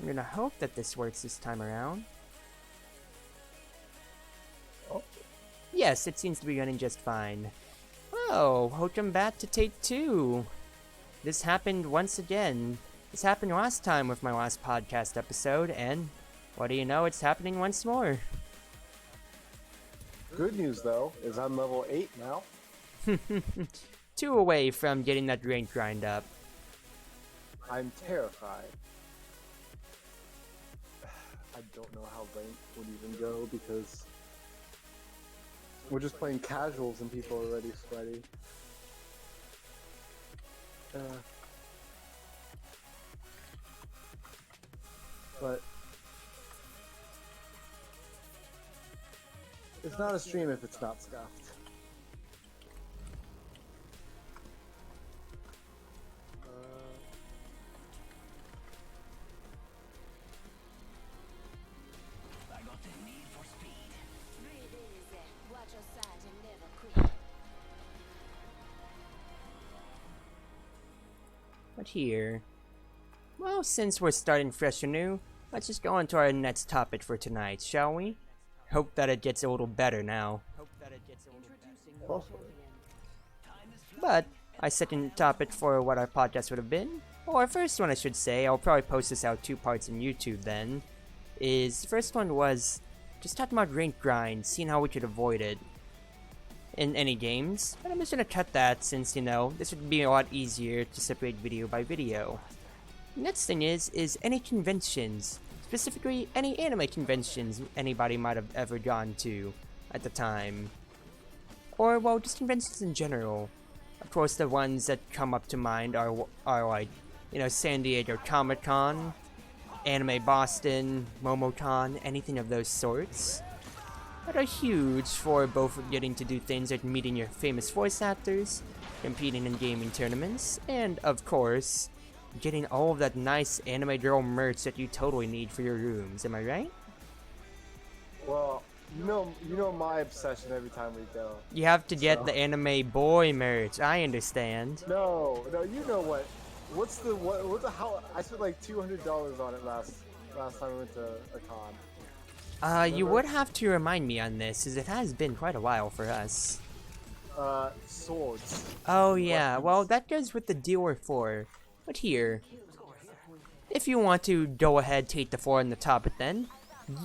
gonna hope that this works this time around. Oh. Yes, it seems to be running just fine. Oh, welcome back to take 2. This happened once again. This happened last time with my last podcast episode, and what do you know, it's happening once more. Good news, though, is I'm level 8 now. 2 away from getting that rank grind up. I'm terrified. I don't know how rank would even go because we're just playing casuals and people are already sweaty. But it's not a stream if it's not scuffed. I got the need for speed. Breathe easy. Watch your sides and never quit. But here, well, since we're starting fresh and new, let's just go on to our next topic for tonight, shall we? Hope that it gets a little better now. Possibly. But our second topic for what our podcast would have been, or first one I should say, I'll probably post this out 2 parts on YouTube then, is the first one was just talking about rank grind, seeing how we could avoid it in any games. But I'm just gonna cut that since, you know, this would be a lot easier to separate video by video. Next thing is any conventions, specifically any anime conventions anybody might have ever gone to at the time. Or, well, just conventions in general. Of course, the ones that come up to mind are like, you know, San Diego Comic-Con, Anime Boston, Momocon, anything of those sorts. That are huge for both getting to do things like meeting your famous voice actors, competing in gaming tournaments, and, of course, getting all of that nice anime girl merch that you totally need for your rooms. Am I right? Well, you know my obsession every time we go. You have to get So- the anime boy merch. I understand. No, you know what? What's the how? I spent like $200 on it last time we went to a con. You would have to remind me on this, as it has been quite a while for us. Swords. Oh yeah, Weapons. well that goes with the dealer 4. But here, if you want to go ahead, take the 4 on the topic then,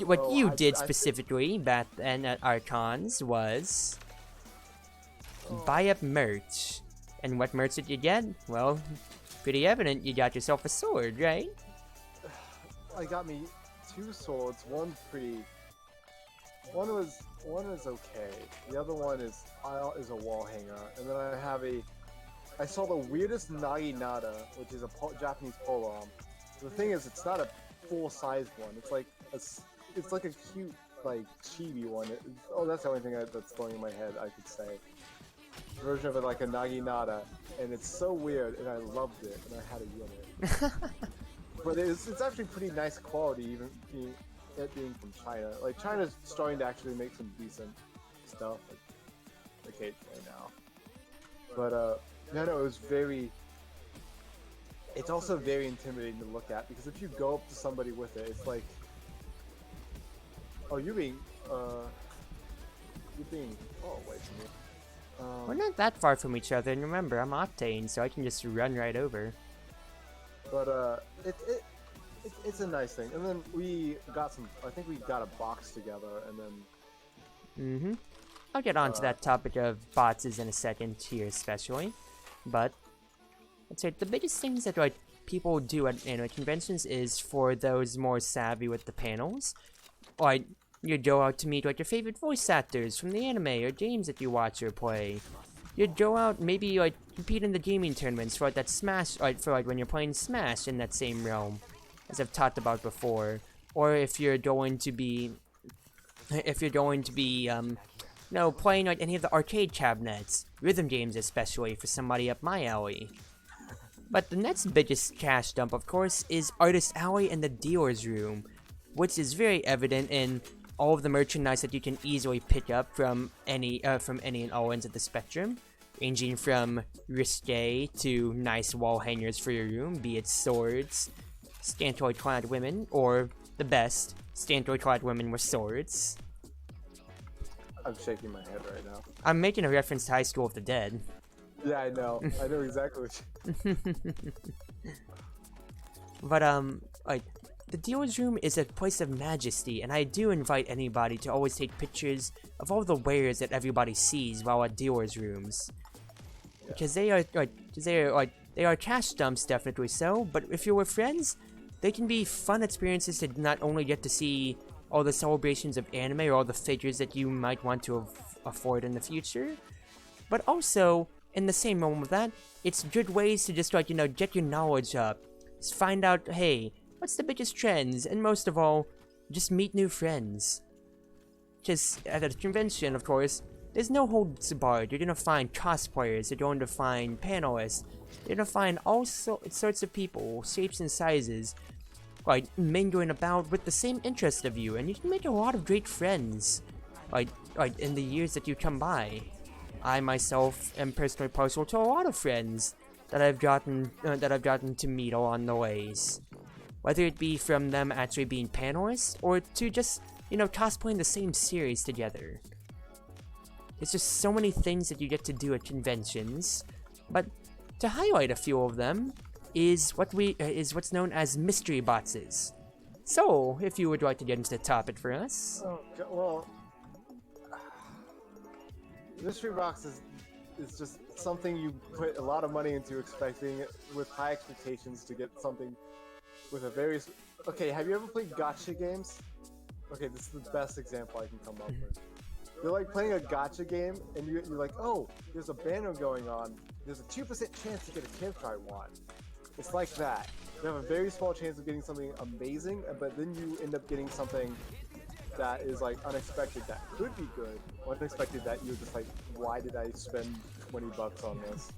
what Oh, you I did think- specifically back then at our cons was buy up merch. And what merch did you get? Well, pretty evident you got yourself a sword, right? I got me 2 swords. One was okay. The other one is a wall hanger, and then I saw the weirdest naginata, which is a Japanese polearm. The thing is, it's not a full-sized one. It's like a cute, like, chibi one. That's the only thing that's going in my head. I could say version of it, like a naginata, and it's so weird, and I loved it, and I had to get it. But it's actually pretty nice quality, even being from China. Like, China's starting to actually make some decent stuff, like, occasionally now. But, no, it was it's also very intimidating to look at, because if you go up to somebody with it, it's like, oh, you're being far away from me. We're not that far from each other, and remember, I'm Octane, so I can just run right over. But it's a nice thing. And then I think we got a box together, and then I'll get on to that topic of boxes in a second here especially, but I'd say the biggest things that like people do at anime conventions is for those more savvy with the panels, like you go out to meet like your favorite voice actors from the anime or games that you watch or play. You'd go out, maybe like compete in the gaming tournaments for like that Smash, like for like when you're playing Smash in that same realm, as I've talked about before. Or if you're going to be, playing like any of the arcade cabinets, rhythm games especially for somebody up my alley. But the next biggest cash dump, of course, is Artist Alley and the Dealer's Room, which is very evident in all of the merchandise that you can easily pick up from any and all ends of the spectrum, ranging from risque to nice wall hangers for your room, be it swords, Stantoid-clad women, or the best, Stantoid-clad women with swords. I'm shaking my head right now. I'm making a reference to High School of the Dead. Yeah, I know. I know exactly what But, like, the dealer's room is a place of majesty, and I do invite anybody to always take pictures of all the wares that everybody sees while at dealer's rooms. Because they are cash dumps, definitely so, but if you're with friends, they can be fun experiences to not only get to see all the celebrations of anime or all the figures that you might want to afford in the future, but also, in the same moment with that, it's good ways to just, like, get your knowledge up. Just find out, hey, what's the biggest trends, and most of all, just meet new friends. Just at a convention, of course, there's no holds barred. You're gonna find cosplayers, you're going to find panelists, you're gonna find all sorts of people, shapes and sizes, like, mingling about with the same interest of you, and you can make a lot of great friends, like in the years that you come by. I myself am personally partial to a lot of friends that I've gotten to meet along the ways. Whether it be from them actually being panelists, or to just, cosplaying the same series together. There's just so many things that you get to do at conventions, but to highlight a few of them is what's known as mystery boxes. So, if you would like to get into the topic for us. Oh, well, mystery box is just something you put a lot of money into, expecting with high expectations to get something with a very. Okay, have you ever played gacha games? Okay, this is the best example I can come up with. You're like playing a gacha game, and you're like, oh, there's a banner going on. There's a 2% chance to get a character I want. It's like that. You have a very small chance of getting something amazing, but then you end up getting something that is like unexpected that could be good, or unexpected that you're just like, why did I spend $20 on this?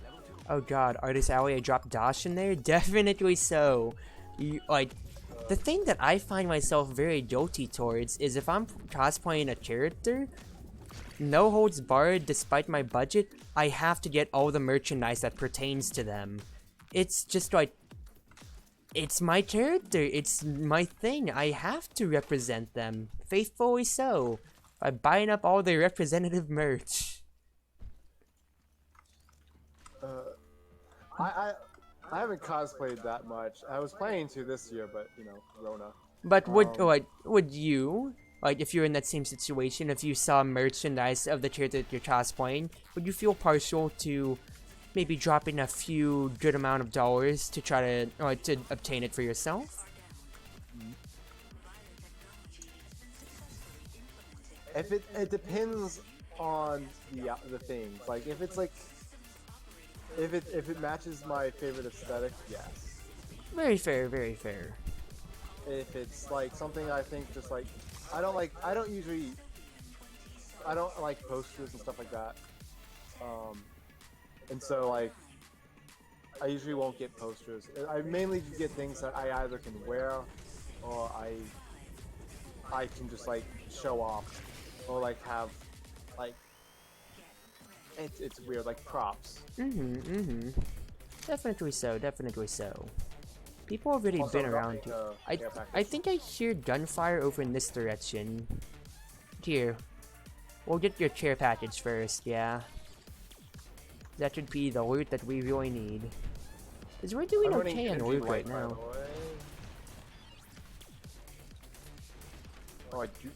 Oh god, Artist Alley, I dropped Dash in there? Definitely so. The thing that I find myself very guilty towards is if I'm cosplaying a character, no holds barred, despite my budget, I have to get all the merchandise that pertains to them. It's just like, it's my character, it's my thing, I have to represent them, faithfully so, by buying up all the representative merch. I haven't cosplayed that much. I was planning to this year, but Rona. But would you, like, if you're in that same situation, if you saw merchandise of the character that you're cosplaying, would you feel partial to maybe dropping a few good amount of dollars to try to obtain it for yourself? If it depends on the things. Like if it's like if it matches my favorite aesthetic, yes. Very fair, very fair. If it's like something I think just like I don't like posters and stuff like that. And so like I usually won't get posters. I mainly get things that I either can wear or I can just like show off or like have like it's weird, like props. Definitely so, definitely so. People have already Also been around here. I think I hear gunfire over in this direction. Here, we'll get your care package first, yeah. That should be the loot that we really need. Because we're doing okay on loot right now. Oh, I do,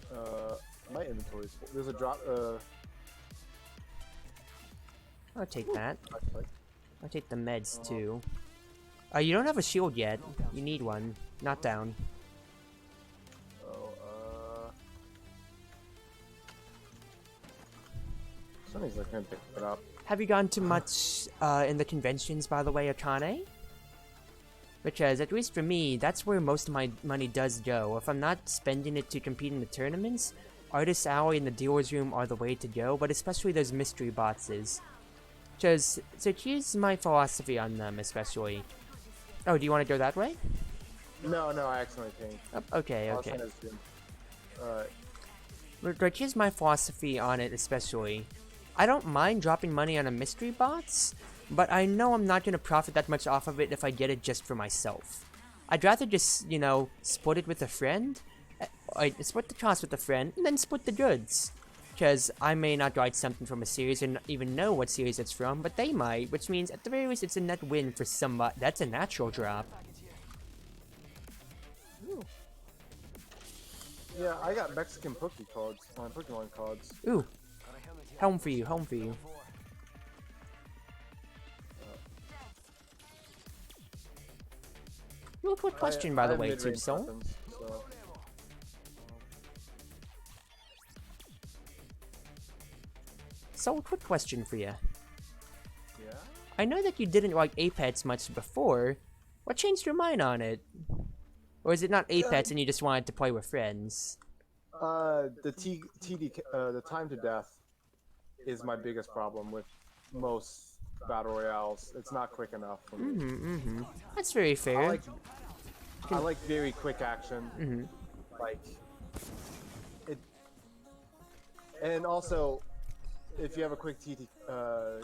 my inventory's full. There's a drop, I'll take that. I'll take the meds too. You don't have a shield yet. You need one. Not down. Somebody's like gonna pick it up. Have you gone to much in the conventions, by the way, Akane? Because, at least for me, that's where most of my money does go. If I'm not spending it to compete in the tournaments, Artist Alley and the Dealer's Room are the way to go, but especially those mystery boxes. So here's my philosophy on them, especially. Oh, do you want to go that way? No, I accidentally came. Oh, okay. Alright. But here's my philosophy on it, especially. I don't mind dropping money on a mystery box, but I know I'm not going to profit that much off of it if I get it just for myself. I'd rather just, you know, split it with a friend. I split the cost with a friend, and then split the goods. Because I may not write something from a series and even know what series it's from, but they might, which means at the very least it's a net win for somebody. That's a natural drop. Ooh. Yeah, I got Mexican Pokemon cards. Ooh. Home for you, home for you. Real quick question, by the way, Tube Soul. Weapons, so. So, quick question for you. Yeah? I know that you didn't like Apex much before. What changed your mind on it? Or is it not Apex and you just wanted to play with friends? The time to death is my biggest problem with most battle royales. It's not quick enough for me. That's very fair. I like very quick action. Like it, and also if you have a quick TDK,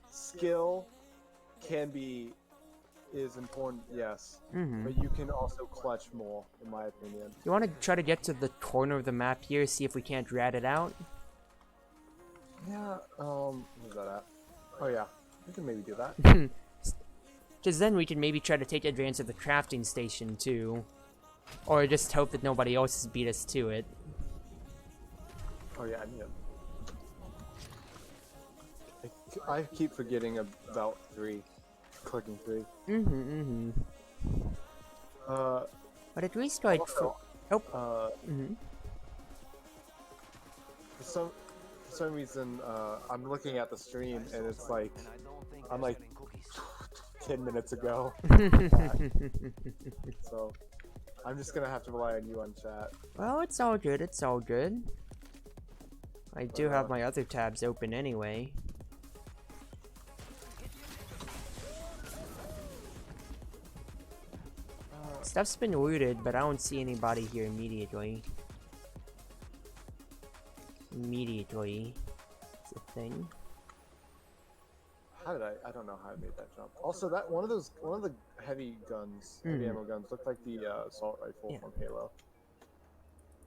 skill is important, yes, but you can also clutch more, in my opinion. You want to try to get to the corner of the map here, see if we can't rat it out? Yeah, where's that at? Oh yeah, we can maybe do that. Because then we can maybe try to take advantage of the crafting station too. Or just hope that nobody else has beat us to it. Oh yeah, I need it. I keep forgetting about 3. Clicking 3. But at least like... Also, oh. For some reason, I'm looking at the stream and it's like, I'm like 10 minutes ago. So, I'm just gonna have to rely on you on chat. Well, it's all good, it's all good. I do have my other tabs open anyway. Stuff's been looted, but I don't see anybody here immediately. Immediately. It's a thing. How did I don't know how I made that jump. Also, that one of the heavy ammo guns looked like the assault rifle from Halo.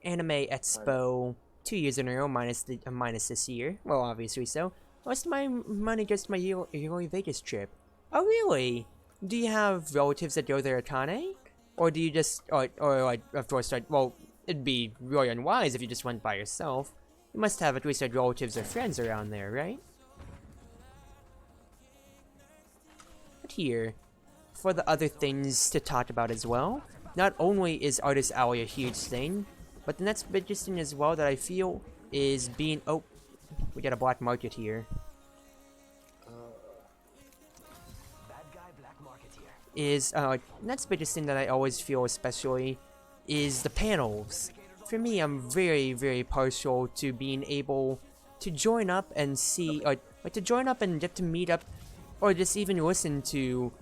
Anime Expo 2 years in a row, minus this year. Well, obviously so. Most of my money goes to my yearly Vegas trip. Oh, really? Do you have relatives that go there, Akane? Or do you just, or like, of course, like, well, it'd be really unwise if you just went by yourself. You must have at least like relatives or friends around there, right? But here, for the other things to talk about as well, not only is Artist Alley a huge thing, but the next biggest thing as well that I feel is being, oh, we got a black market here. Is next biggest thing that I always feel especially is the panels. For me, I'm very partial to being able to join up and see, like to join up and get to meet up, or just even listen to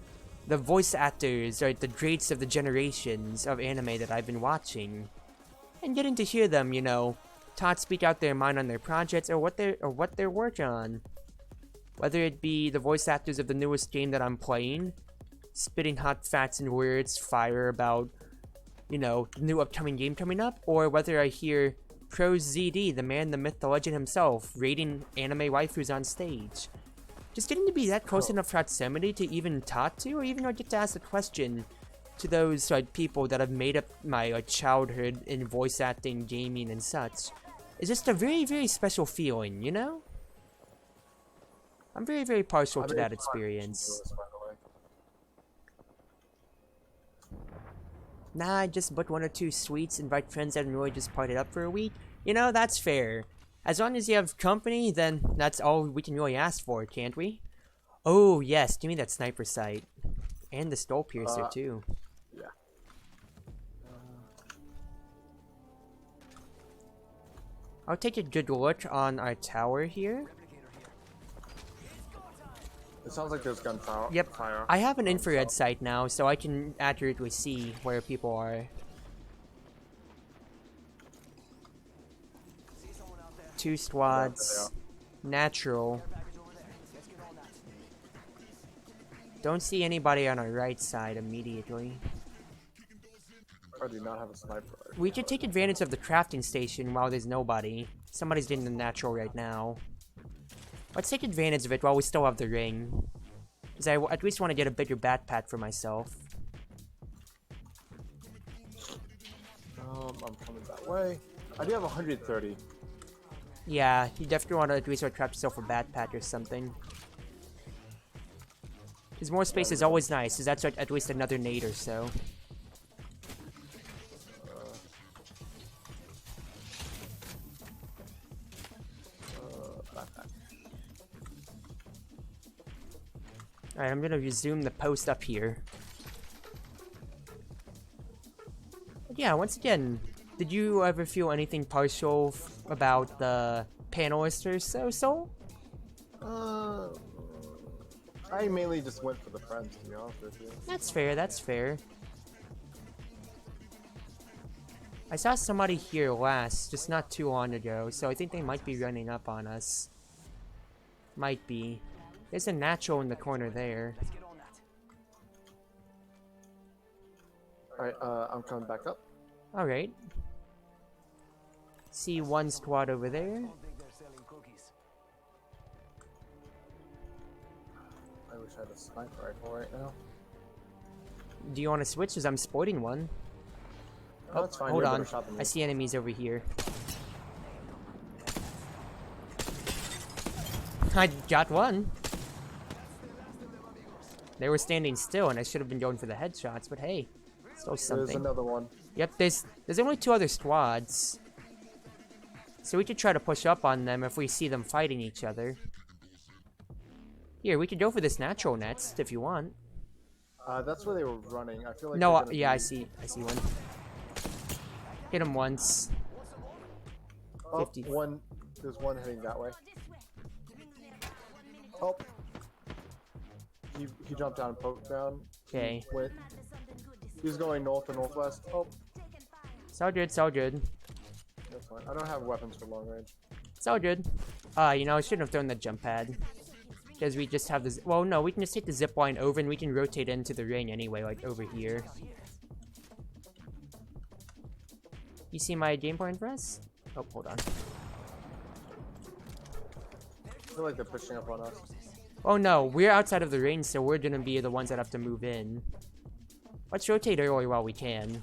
the voice actors, or the greats of the generations of anime that I've been watching, and getting to hear them, you know, speak out their mind on their projects or what they're working on. Whether it be the voice actors of the newest game that I'm playing, spitting hot facts and words fire about, you know, the new upcoming game coming up, or whether I hear Pro ZD, the man, the myth, the legend himself, rating anime waifus on stage. Just getting to be that close enough proximity to even talk to, or even get to ask a question to those like people that have made up my like childhood in voice acting, gaming, and such, is just a very special feeling, you know? I'm very partial to that experience. Nah, I just booked 1 or 2 suites, invite friends that really just party up for a week. You know, that's fair. As long as you have company, then that's all we can really ask for, can't we? Oh, yes, give me that sniper sight. And the skull piercer, too. Yeah. I'll take a good look on our tower here. It sounds like there's gunfire. Yep. I have an infrared sight now, so I can accurately see where people are. 2 squads. Natural. Don't see anybody on our right side immediately. I do not have a sniper rifle. We should take advantage of the crafting station while there's nobody. Somebody's doing the natural right now. Let's take advantage of it while we still have the ring. Because I at least want to get a bigger backpack for myself. I'm coming that way. I do have 130. Yeah, you definitely want to at least craft yourself a backpack or something. Because more space is always nice, because that's at least another nade or so. Alright, I'm gonna resume the post up here. But yeah, once again, did you ever feel anything partial about the panelist or so? I mainly just went for the friends, to be honest with you. That's fair, that's fair. I saw somebody here last, just not too long ago, so I think they might be running up on us. Might be. There's a natural in the corner there. Alright, I'm coming back up. Alright. See one squad over there. I wish I had a sniper rifle right now. Do you want to switch? Because I'm sporting one. Oh, that's fine. Hold You're a on. better shot than me. I see enemies over here. I got one. They were standing still, and I should have been going for the headshots, but hey, still something. There's another one. Yep, there's only 2 other squads. So we could try to push up on them if we see them fighting each other. Here, we could go for this natural next, if you want. That's where they were running. I feel like No, they're gonna yeah, be... I see one. Hit him once. Oh, 50. There's one heading that way. Oh. He jumped down and poked down. Okay. He's going north or northwest. Oh. It's all good, it's all good. That's fine. I don't have weapons for long range. It's all good. You know, I shouldn't have thrown the jump pad. Because we just have this. Well, no, we can just take the zip line over and we can rotate into the ring anyway, like over here. You see my game point for us? Oh, hold on. I feel like they're pushing up on us. Oh no, we're outside of the range, so we're gonna be the ones that have to move in. Let's rotate early while we can.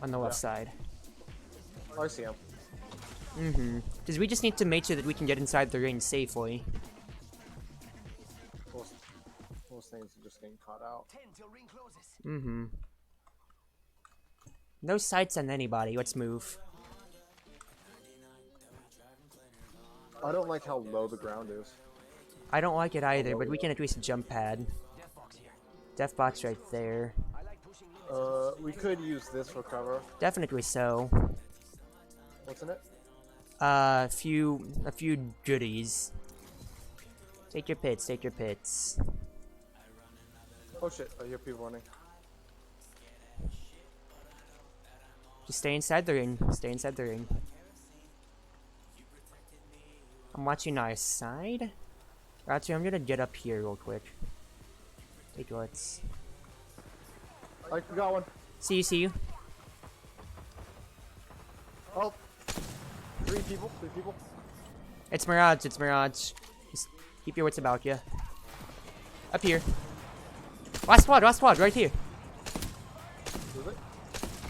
On the left side. Oh, I see him. Mm-hmm. Because we just need to make sure that we can get inside the range safely. Those things are just getting caught out. Mm-hmm. No sights on anybody, let's move. I don't like how low the ground is. I don't like it either, but we can at least jump pad. Death box right there. We could use this for cover. Definitely so. What's in it? A few goodies. Take your pits, take your pits. Oh shit, I hear people running. Just stay inside the ring, stay inside the ring. I'm watching our side. Actually, I'm gonna get up here real quick. Take yours. I got one. See you. Oh. 3 people. It's Mirage, it's Mirage. Just keep your wits about you. Up here. Last squad, right here. Is it?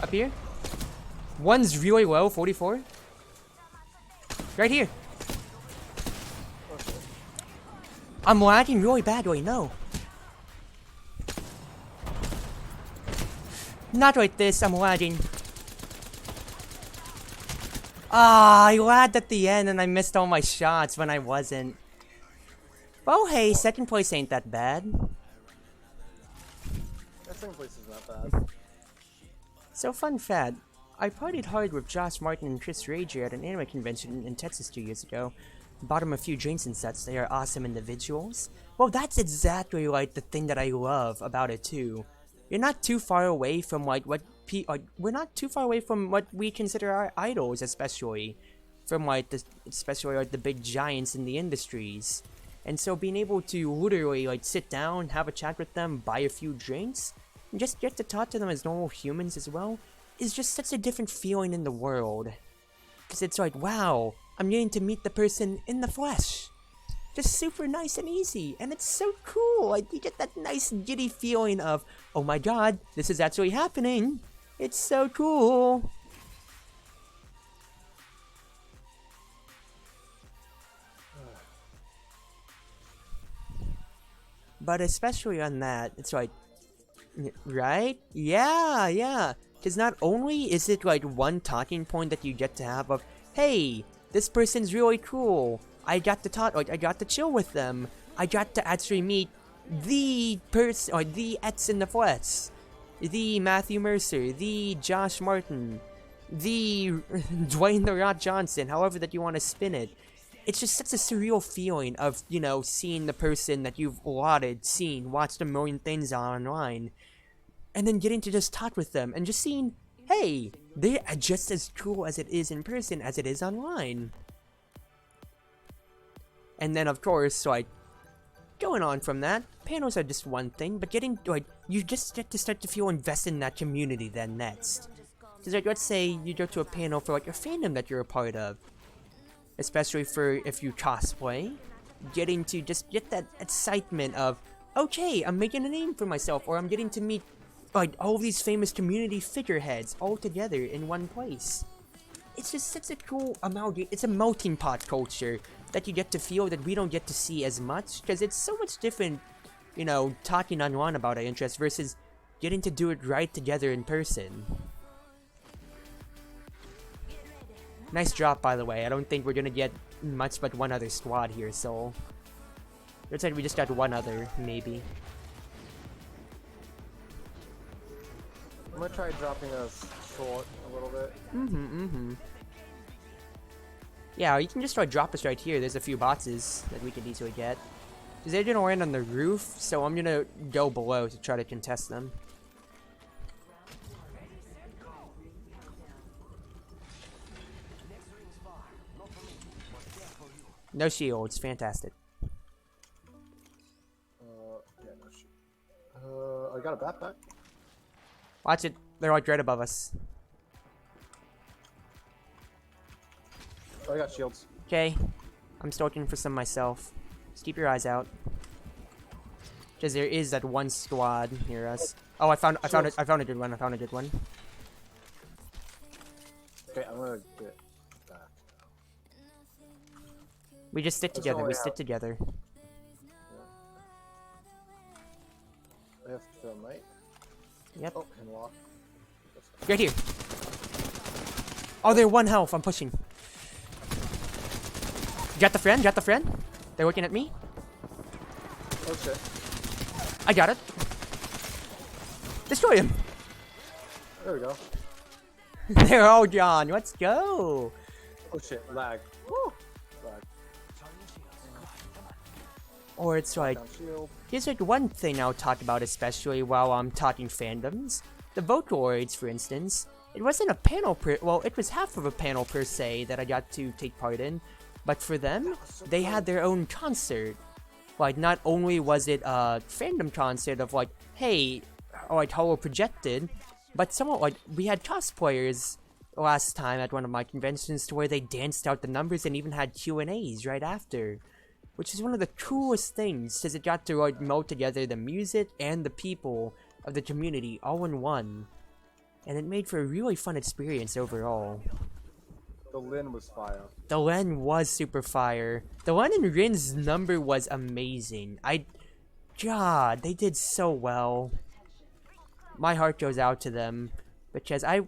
Up here. One's really low, 44. Right here. Okay. I'm lagging really badly, no. Not like this, I'm lagging. Ah, I lagged at the end and I missed all my shots when I wasn't. Oh hey, second place ain't that bad. That second place is not bad. So fun fact, I partied hard with Josh Martin and Chris Rager at an anime convention in Texas 2 years ago. Bought them a few drinks and such, they are awesome individuals. Well, that's exactly like the thing that I love about it too. You're not too far away from like we're not too far away from what we consider our idols, especially from like especially like the big giants in the industries. And so being able to literally like sit down, have a chat with them, buy a few drinks, and just get to talk to them as normal humans as well, is just such a different feeling in the world. Because it's like, wow, I'm getting to meet the person in the flesh. Just super nice and easy, and it's so cool. Like, you get that nice giddy feeling of, oh my god, this is actually happening. It's so cool. But especially on that, it's like, right? Yeah. Because not only is it like one talking point that you get to have of, hey, this person's really cool. I got to talk, like I got to chill with them. I got to actually meet the person, or the Ets in the flesh, the Matthew Mercer, the Josh Martin, the Dwayne The Rock Johnson, however that you want to spin it. It's just such a surreal feeling of, you know, seeing the person that you've lauded, seen, watched a million things on online, and then getting to just talk with them and just seeing, hey, they are just as cool as it is in person as it is online. And then, of course, like, going on from that, panels are just one thing, but getting, like, you just get to start to feel invested in that community then next. Because, like, let's say you go to a panel for, like, a fandom that you're a part of. Especially for if you cosplay, getting to just get that excitement of, okay, I'm making a name for myself, or I'm getting to meet like all of these famous community figureheads all together in one place. It's just such a cool amount. It's a melting pot culture that you get to feel that we don't get to see as much, because it's so much different, you know, talking online about our interests versus getting to do it right together in person. Nice drop, by the way. I don't think we're gonna get much but one other squad here, so... Looks like we just got one other, maybe. I'm gonna try dropping us short a little bit. Yeah, you can just try drop us right here. There's a few boxes that we can easily get. Because they're gonna land on the roof, so I'm gonna go below to try to contest them. No shields, fantastic. Yeah, no shit. I got a backpack. Watch it, they're like right above us. Oh, I got shields. Okay, I'm still looking for some myself. Just keep your eyes out. Because there is that one squad near us. Oh, I found a good one. Okay, I'm gonna get back. We just stick together. We stick together. I have to film, right? Yep. Oh, unlock. Right here. Oh, they're 1 health. I'm pushing. Got the friend. They're looking at me. Oh shit. I got it. Destroy him. There we go. They're all gone. Let's go. Oh shit, lag. Woo! Lag. Or it's like, Down shield. here's like one thing I'll talk about, especially while I'm talking fandoms. The Vocaloids, for instance. It wasn't a panel well, it was half of a panel per se that I got to take part in. But for them, they had their own concert. Like, not only was it a fandom concert of like, hey, like holo projected, but somewhat like, we had cosplayers last time at one of my conventions to where they danced out the numbers and even had Q&As right after. Which is one of the coolest things, because it got to like meld together the music and the people of the community all in one. And it made for a really fun experience overall. The Lin was fire. The Len was super fire. The Len and Rin's number was amazing. God, they did so well. My heart goes out to them, because I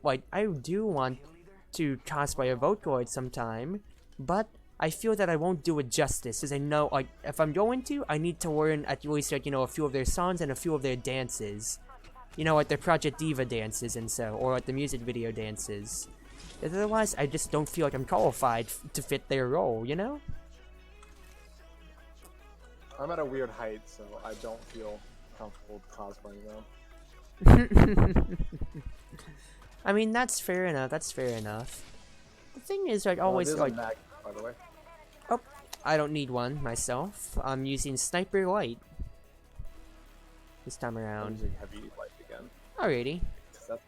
do want to cosplay a Vocaloid sometime, but I feel that I won't do it justice, as I know, like, if I'm going to, I need to learn at least, like, you know, a few of their songs and a few of their dances. You know, like their Project Diva dances and so, or like the music video dances. Otherwise, I just don't feel like I'm qualified to fit their role, you know? I'm at a weird height, so I don't feel comfortable cosplaying them. I mean, that's fair enough, The thing is, I'd always, there's like... a mag, by the way. Oh, I don't need one myself. I'm using Sniper Light this time I'm around. using heavy light again. Alrighty. 'Cause that's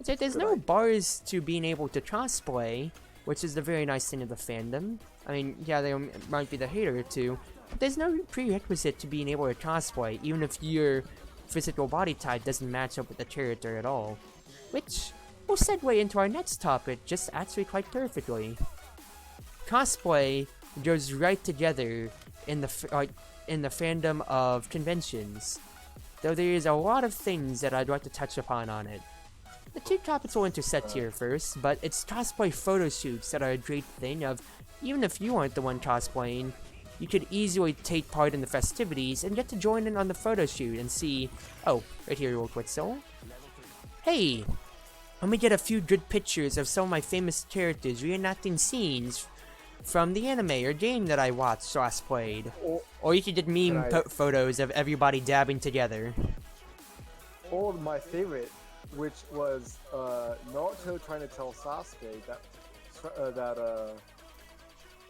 So there's Good no idea. bars to being able to cosplay, which is the very nice thing of the fandom. I mean, yeah, there might be the hater or two, but there's no prerequisite to being able to cosplay, even if your physical body type doesn't match up with the character at all. Which will segue into our next topic just actually quite perfectly. Cosplay goes right together in the fandom of conventions, though there is a lot of things that I'd like to touch upon on it. The two topics will intersect here first, but it's cosplay photo shoots that are a great thing of, even if you aren't the one cosplaying, you could easily take part in the festivities and get to join in on the photo shoot and see, oh, right here real quick, so, hey, let me get a few good pictures of some of my famous characters reenacting scenes from the anime or game that I watched cosplayed. Or you could get meme photos of everybody dabbing together. Or my favorite, which was Naruto trying to tell Sasuke that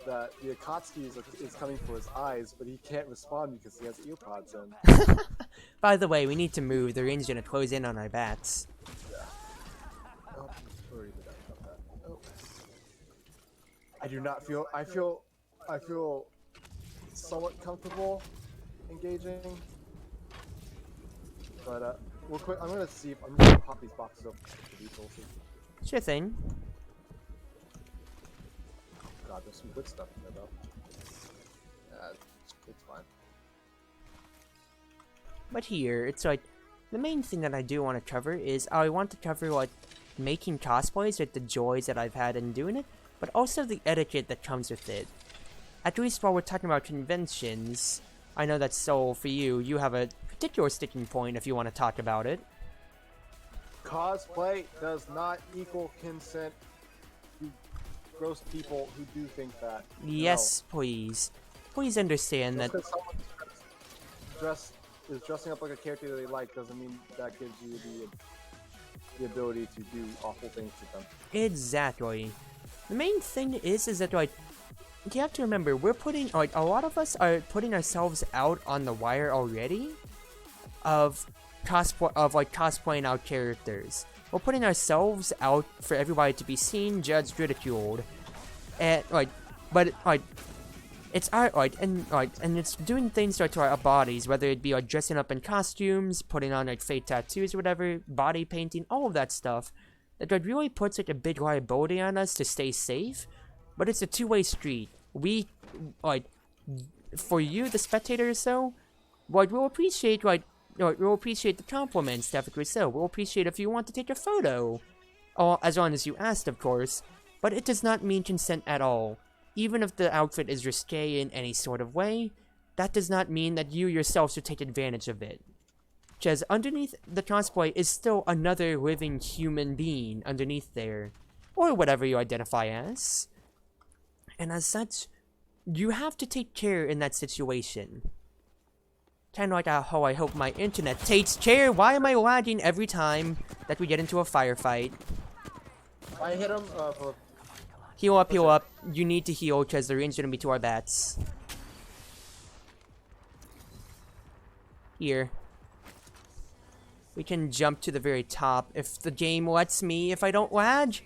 the Akatsuki is coming for his eyes, but he can't respond because he has earpods in. By the way, we need to move. The rain's gonna close in on our bats. Oh, already forgot about that. Oh. I do not feel. I feel somewhat comfortable engaging, but real quick, I'm gonna see. I'm gonna pop these boxes open for resources. Sure thing. God, there's some good stuff in there though. Yeah, it's fine. But here, it's like, the main thing that I do want to cover is I want to cover like making cosplays, like the joys that I've had in doing it, but also the etiquette that comes with it. At least while we're talking about conventions, I know that Soul, for you, you have a particular sticking point if you want to talk about it. Cosplay does not equal consent. You gross people who do think that. Yes, please. Please understand No. Just that. because someone is dressing up like a character that they like doesn't mean that gives you the ability to do awful things to them. Exactly. The main thing is that like, you have to remember, we're putting, like, a lot of us are putting ourselves out on the wire already of cosplaying out characters. We're putting ourselves out for everybody to be seen, judged, ridiculed, and it's art, and it's doing things to our bodies, whether it be dressing up in costumes, putting on fake tattoos or whatever, body painting, all of that stuff. That really puts a big liability on us to stay safe, but it's a two-way street. We for you, the spectator or so, we'll appreciate we'll appreciate the compliments, definitely so. We'll appreciate if you want to take a photo, as long as you asked, of course. But it does not mean consent at all. Even if the outfit is risque in any sort of way, that does not mean that you yourself should take advantage of it. Because underneath the cosplay is still another living human being underneath there. Or whatever you identify as. And as such, you have to take care in that situation. Kinda like how I hope my internet takes care. Why am I lagging every time that we get into a firefight? I hit him for... Heal up, heal up. You need to heal because the range is gonna be to our bats. Here. We can jump to the very top if the game lets me, if I don't lag.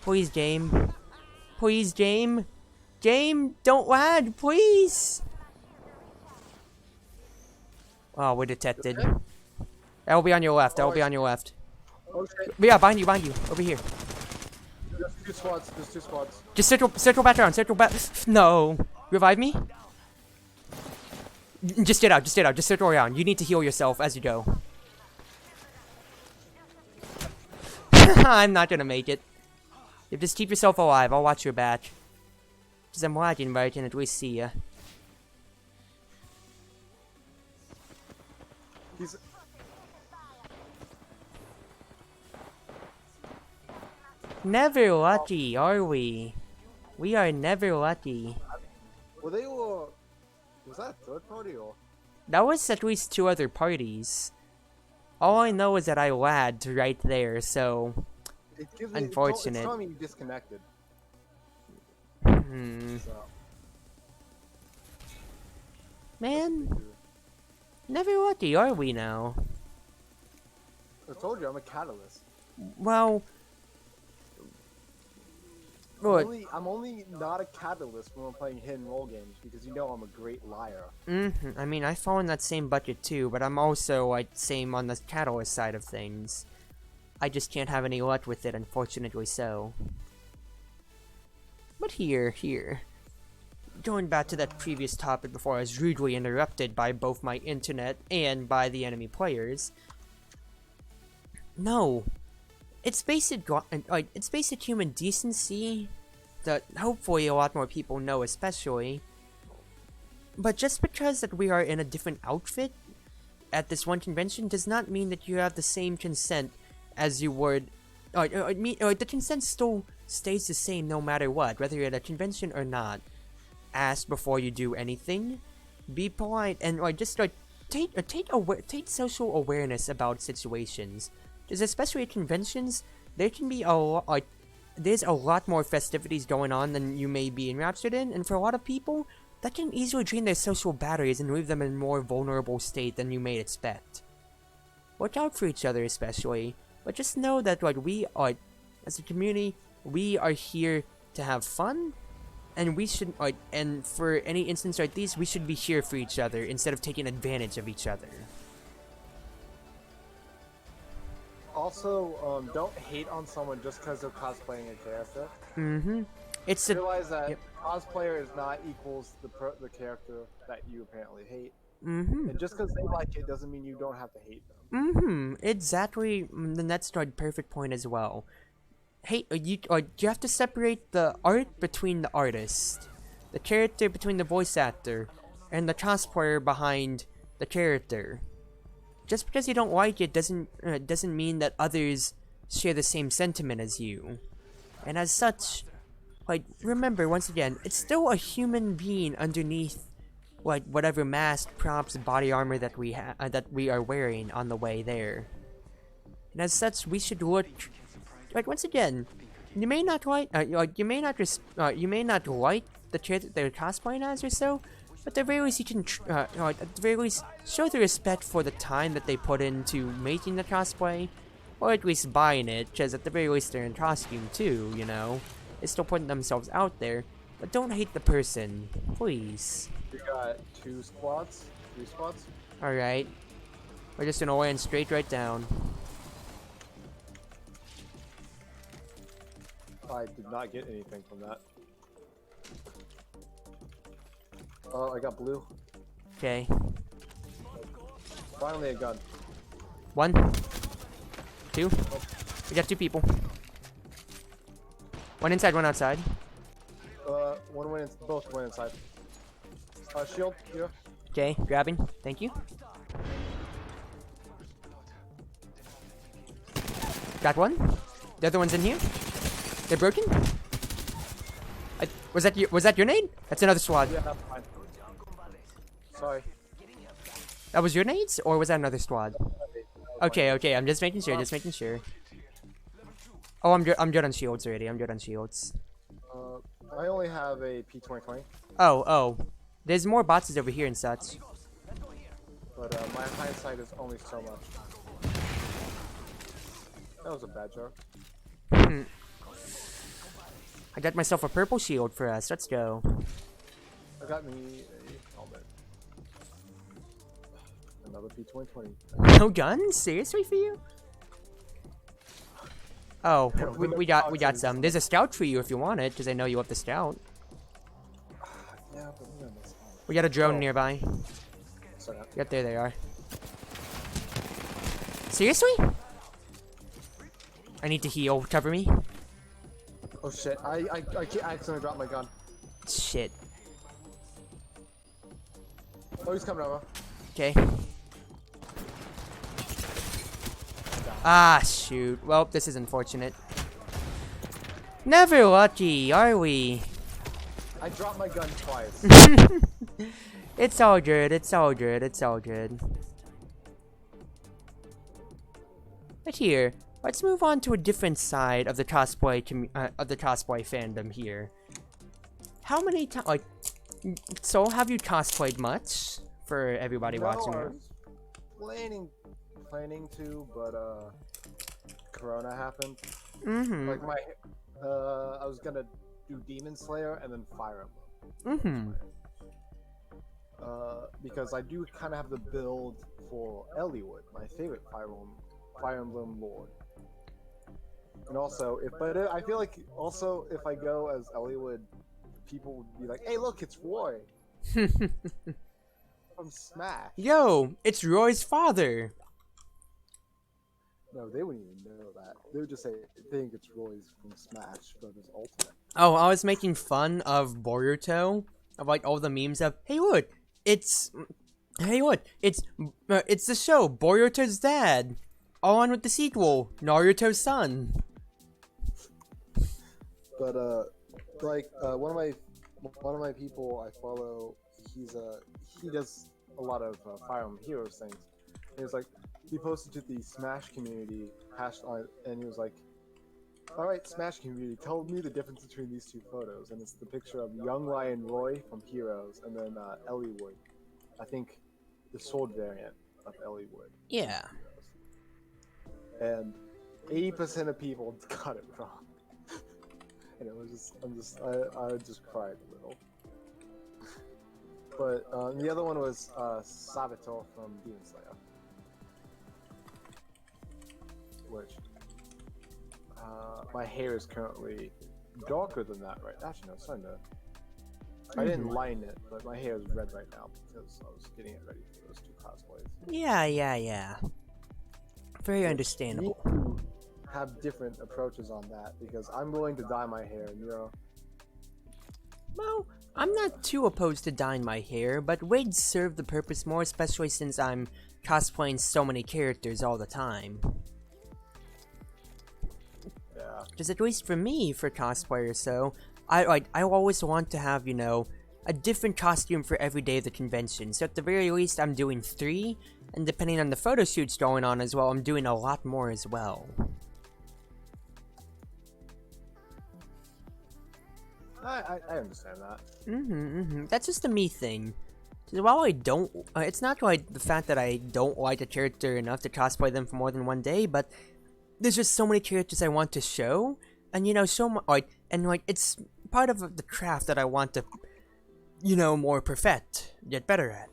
Please, game. Please, game. Game, don't lag, please. Oh, we're detected. That'll be on your left. That'll be on your left. Okay. Yeah, behind you, over here. There's two squads. There's two squads. Just circle back around, circle back. No. Revive me? Just get out, just circle around. You need to heal yourself as you go. I'm not gonna make it. You just keep yourself alive, I'll watch your back. Because I'm lagging, but I can at least see ya. He's... Never lucky, are we? We are never lucky. Well, they were... Was that a third party or...? That was at least 2 other parties. All I know is that I lagged right there, so... it gives me. Unfortunate. It's telling me you disconnected. So, Man, never lucky, are we now? I told you I'm a catalyst. Well, I'm only not a catalyst when I'm playing hidden role games because you know I'm a great liar. I mean, I fall in that same bucket too, but I'm also like same on the catalyst side of things. I just can't have any luck with it, unfortunately so. But here, going back to that previous topic before I was rudely interrupted by both my internet and by the enemy players. No, it's basic human decency that hopefully a lot more people know, especially. But just because that we are in a different outfit at this one convention does not mean that you have the same consent as you would. The consent still stays the same no matter what, whether you're at a convention or not. Ask before you do anything. Be polite and take social awareness about situations. Because especially at conventions, there can be there's a lot more festivities going on than you may be enraptured in, and for a lot of people, that can easily drain their social batteries and leave them in a more vulnerable state than you may expect. Watch out for each other especially, but just know that we are, as a community, we are here to have fun, and we should, and for any instance like these, we should be here for each other instead of taking advantage of each other. Also, don't hate on someone just because they're cosplaying a character. It's Realize that cosplayer is not equals the character that you apparently hate. And just because they like it doesn't mean you don't have to hate them. Exactly. And that's the perfect point as well. You have to separate the art between the artist, the character between the voice actor, and the cosplayer behind the character. Just because you don't like it doesn't mean that others share the same sentiment as you. And as such, remember once again, it's still a human being underneath whatever mask, props, body armor that we are wearing on the way there. And as such, we should look once again. You may not like you may not like the character they're cosplaying as or so. But at the very least, you can, at the very least, show the respect for the time that they put into making the cosplay, or at least buying it, because at the very least they're in costume too, you know? They're still putting themselves out there, but don't hate the person, please. We got 3 squads. Alright. We're just gonna land straight right down. I did not get anything from that. Oh, I got blue. Okay. Finally a gun. 1, 2. We got 2 people. 1 inside, 1 outside. Both went inside. Shield, here. Okay, grabbing. Thank you. Got 1. The other one's in here. They're broken. Was that your nade? That's another squad. Yeah, that's fine. Sorry. That was your nades, or was that another squad? Okay, I'm just making sure, Oh, I'm good on shields already. I only have a P2020. Oh. There's more boxes over here and such. But my hindsight is only so much. That was a bad joke. I got myself a purple shield for us. Let's go. I got me a helmet. Another P2020. No guns? Seriously for you? Oh, we got some. There's a scout for you if you want it, because I know you love the scout. Yeah, but we got this. We got a drone nearby. Sorry. Yep, there they are. Seriously? I need to heal. Cover me. Oh shit! I accidentally dropped my gun. Shit. Oh, he's coming over. Okay. Ah, shoot. Well, this is unfortunate. Never lucky, are we? I dropped my gun twice. It's all good. But here, let's move on to a different side of the cosplay fandom here. How many times, like, so have you cosplayed much for everybody watching? I Now? was planning to, but Corona happened. Mm-hmm. Like I was gonna do Demon Slayer and then Fire Emblem. Mm-hmm. Because I do kind of have the build for Elliewood, my favorite Fire Emblem Lord. And also, I feel like also if I go as Elliewood, people would be like, "Hey, look, it's Roy from Smash." Yo, it's Roy's father. No, they wouldn't even know that. They would just say, "Think it's Roy's from Smash Brothers Ultimate." Oh, I was making fun of Boruto, of like all the memes of, hey look, it's the show Boruto's dad, on with the sequel Naruto's son. But one of my people I follow, he does a lot of Fire Emblem Heroes things. And he was like, he posted to the Smash community and he was like, "All right, Smash community, tell me the difference between these two photos." And it's the picture of young Ryan Roy from Heroes, and then Elliewood. I think the sword variant of Elliewood. Yeah. And 80% of people got it wrong. And it was I just cried a little. But the other one was Sabito from Demon Slayer, which my hair is currently darker than that, right? Actually, no, it's kind of. I didn't line it, but my hair is red right now because I was getting it ready for those two cosplays. Yeah. Very understandable. We need to have different approaches on that because I'm willing to dye my hair, and Well, I'm not too opposed to dyeing my hair, but wigs serve the purpose more, especially since I'm cosplaying so many characters all the time. yeah. Because at least for me, for cosplay or so, I always want to have, a different costume for every day of the convention. So at the very least, I'm doing 3, and depending on the photo shoots going on as well, I'm doing a lot more as well. I understand that. That's just a me thing. So while I don't, it's not like the fact that I don't like a character enough to cosplay them for more than one day, but there's just so many characters I want to show, and it's part of the craft that I want to, more perfect, get better at.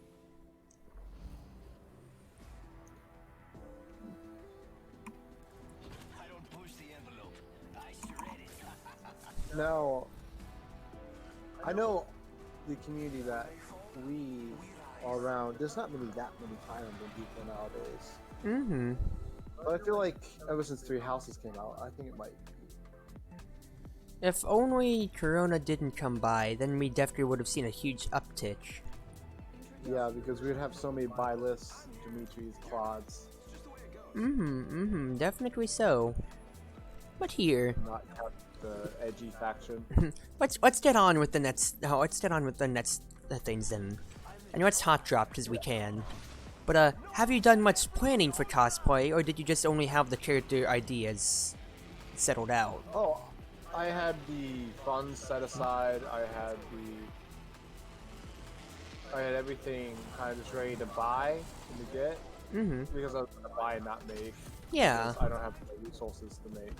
I don't push the envelope. I shred it. Now, I know the community that we are around. There's not really that many Fire Emblem people nowadays. But I feel like ever since Three Houses came out, I think it might. If only Corona didn't come by, then we definitely would have seen a huge uptick. Yeah, because we'd have so many Byleths, Dimitri's, Claudes. Definitely so. But here, Not have the edgy faction. let's get on with the next. Things then, and let's hot drop as we can. But have you done much planning for cosplay, or did you just only have the character ideas settled out? Oh, I had the funds set aside. I had everything kind of just ready to buy and to get. Because I was gonna buy and not make. Yeah. I don't have the resources to make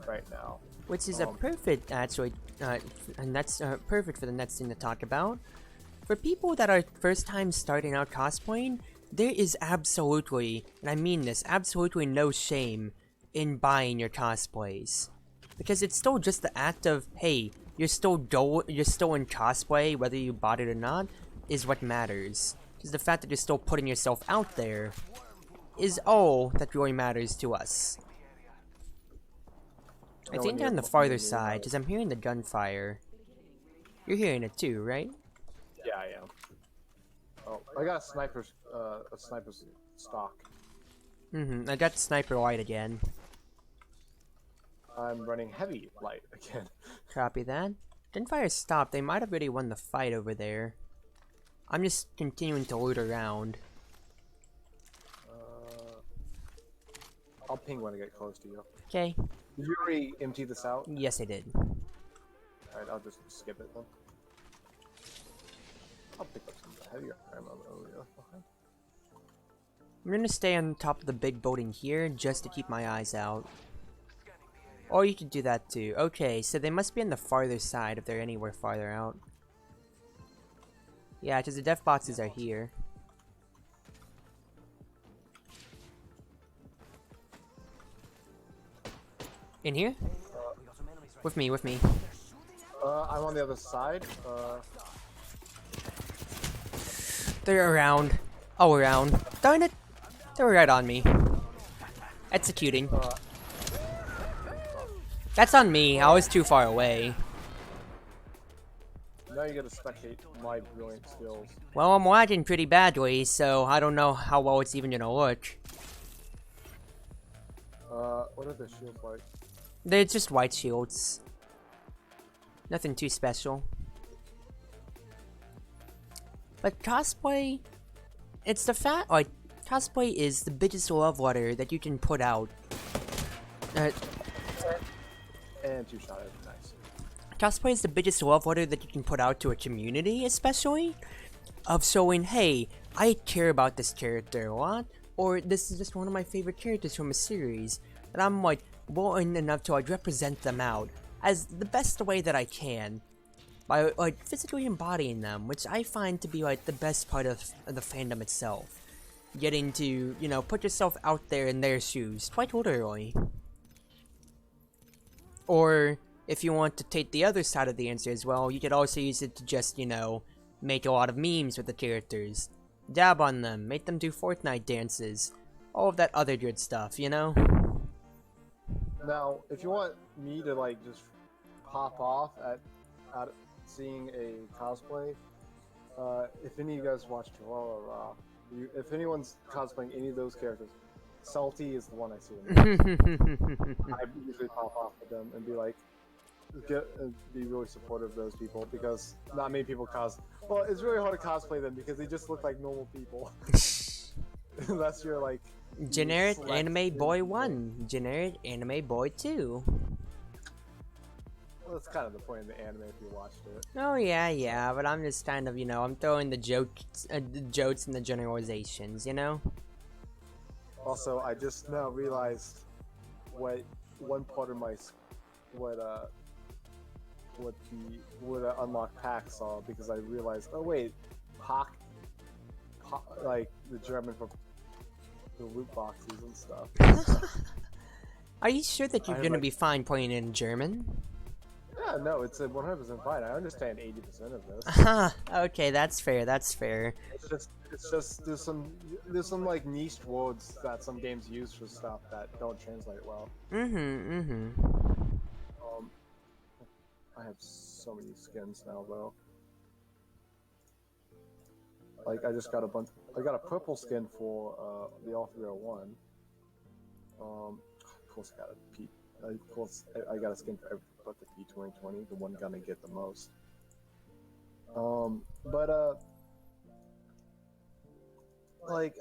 right now. Which is a perfect, actually, and that's perfect for the next thing to talk about. For people that are first time starting out cosplaying, there is absolutely, and I mean this, absolutely no shame in buying your cosplays. Because it's still just the act of, hey, you're still in cosplay, whether you bought it or not, is what matters. Because the fact that you're still putting yourself out there is all that really matters to us. I think on the farther side, because I'm hearing the gunfire. You're hearing it too, right? Yeah, I am. Oh, I got a sniper's stock. I got the sniper light again. I'm running heavy light again. Copy that. Gunfire stopped. They might have already won the fight over there. I'm just continuing to loot around. I'll ping when I get close to you. Okay. Did you already empty this out? Yes, I did. Alright, I'll just skip it then. I'll pick up some heavier ammo though. Yeah. I'm gonna stay on top of the big building here just to keep my eyes out. Or you could do that too. Okay, so they must be on the farther side if they're anywhere farther out. Yeah, because the death boxes are here. In here? With me, with me. I'm on the other side. They're around. Oh, around. Darn it! They were right on me. Executing. That's on me. I was too far away. Now you get to spectate my brilliant skills. Well, I'm lagging pretty badly, so I don't know how well it's even gonna look. What are the shields like? They're just white shields. Nothing too special. But cosplay, it's the fact, like, cosplay is the biggest love letter that you can put out. And 2-shot it, nice. Cosplay is the biggest love letter that you can put out to a community, especially, of showing, hey, I care about this character a lot, or this is just one of my favorite characters from a series, and I'm, like, willing enough to, like, represent them out as the best way that I can, by, like, physically embodying them, which I find to be, like, the best part of the fandom itself. Getting to, you know, put yourself out there in their shoes, quite literally. Or, if you want to take the other side of the answer as well, you could also use it to just, you know, make a lot of memes with the characters. Dab on them, make them do Fortnite dances, all of that other good stuff, you know? Now, if you want me to like just pop off at seeing a cosplay, if any of you guys watch Chihuahua Raw, if anyone's cosplaying any of those characters, Salty is the one I see. I usually pop off with them and be like, be really supportive of those people because not many people Well, it's really hard to cosplay them because they just look like normal people. Unless you're like Generic anime boy 1, generic anime boy 2. Well, that's kind of the point of the anime if you watched it. Oh yeah, but I'm just kind of, you know, I'm throwing the jokes and the generalizations, you know? Also, I just now realized what one part of my what unlock packs are because I realized, oh wait, Pock, like the German for the loot boxes and stuff. Are you sure that you're I gonna like- be fine playing in German? Yeah, no, it's a 100% fine. I understand 80% of this. Okay, that's fair, that's fair. It's just there's some like niche words that some games use for stuff that don't translate well. I have so many skins now though. Like I just got a bunch. I got a purple skin for the All 301. Of course I got a P. Of course I got a skin for every but the P2020, the one gonna get the most. Like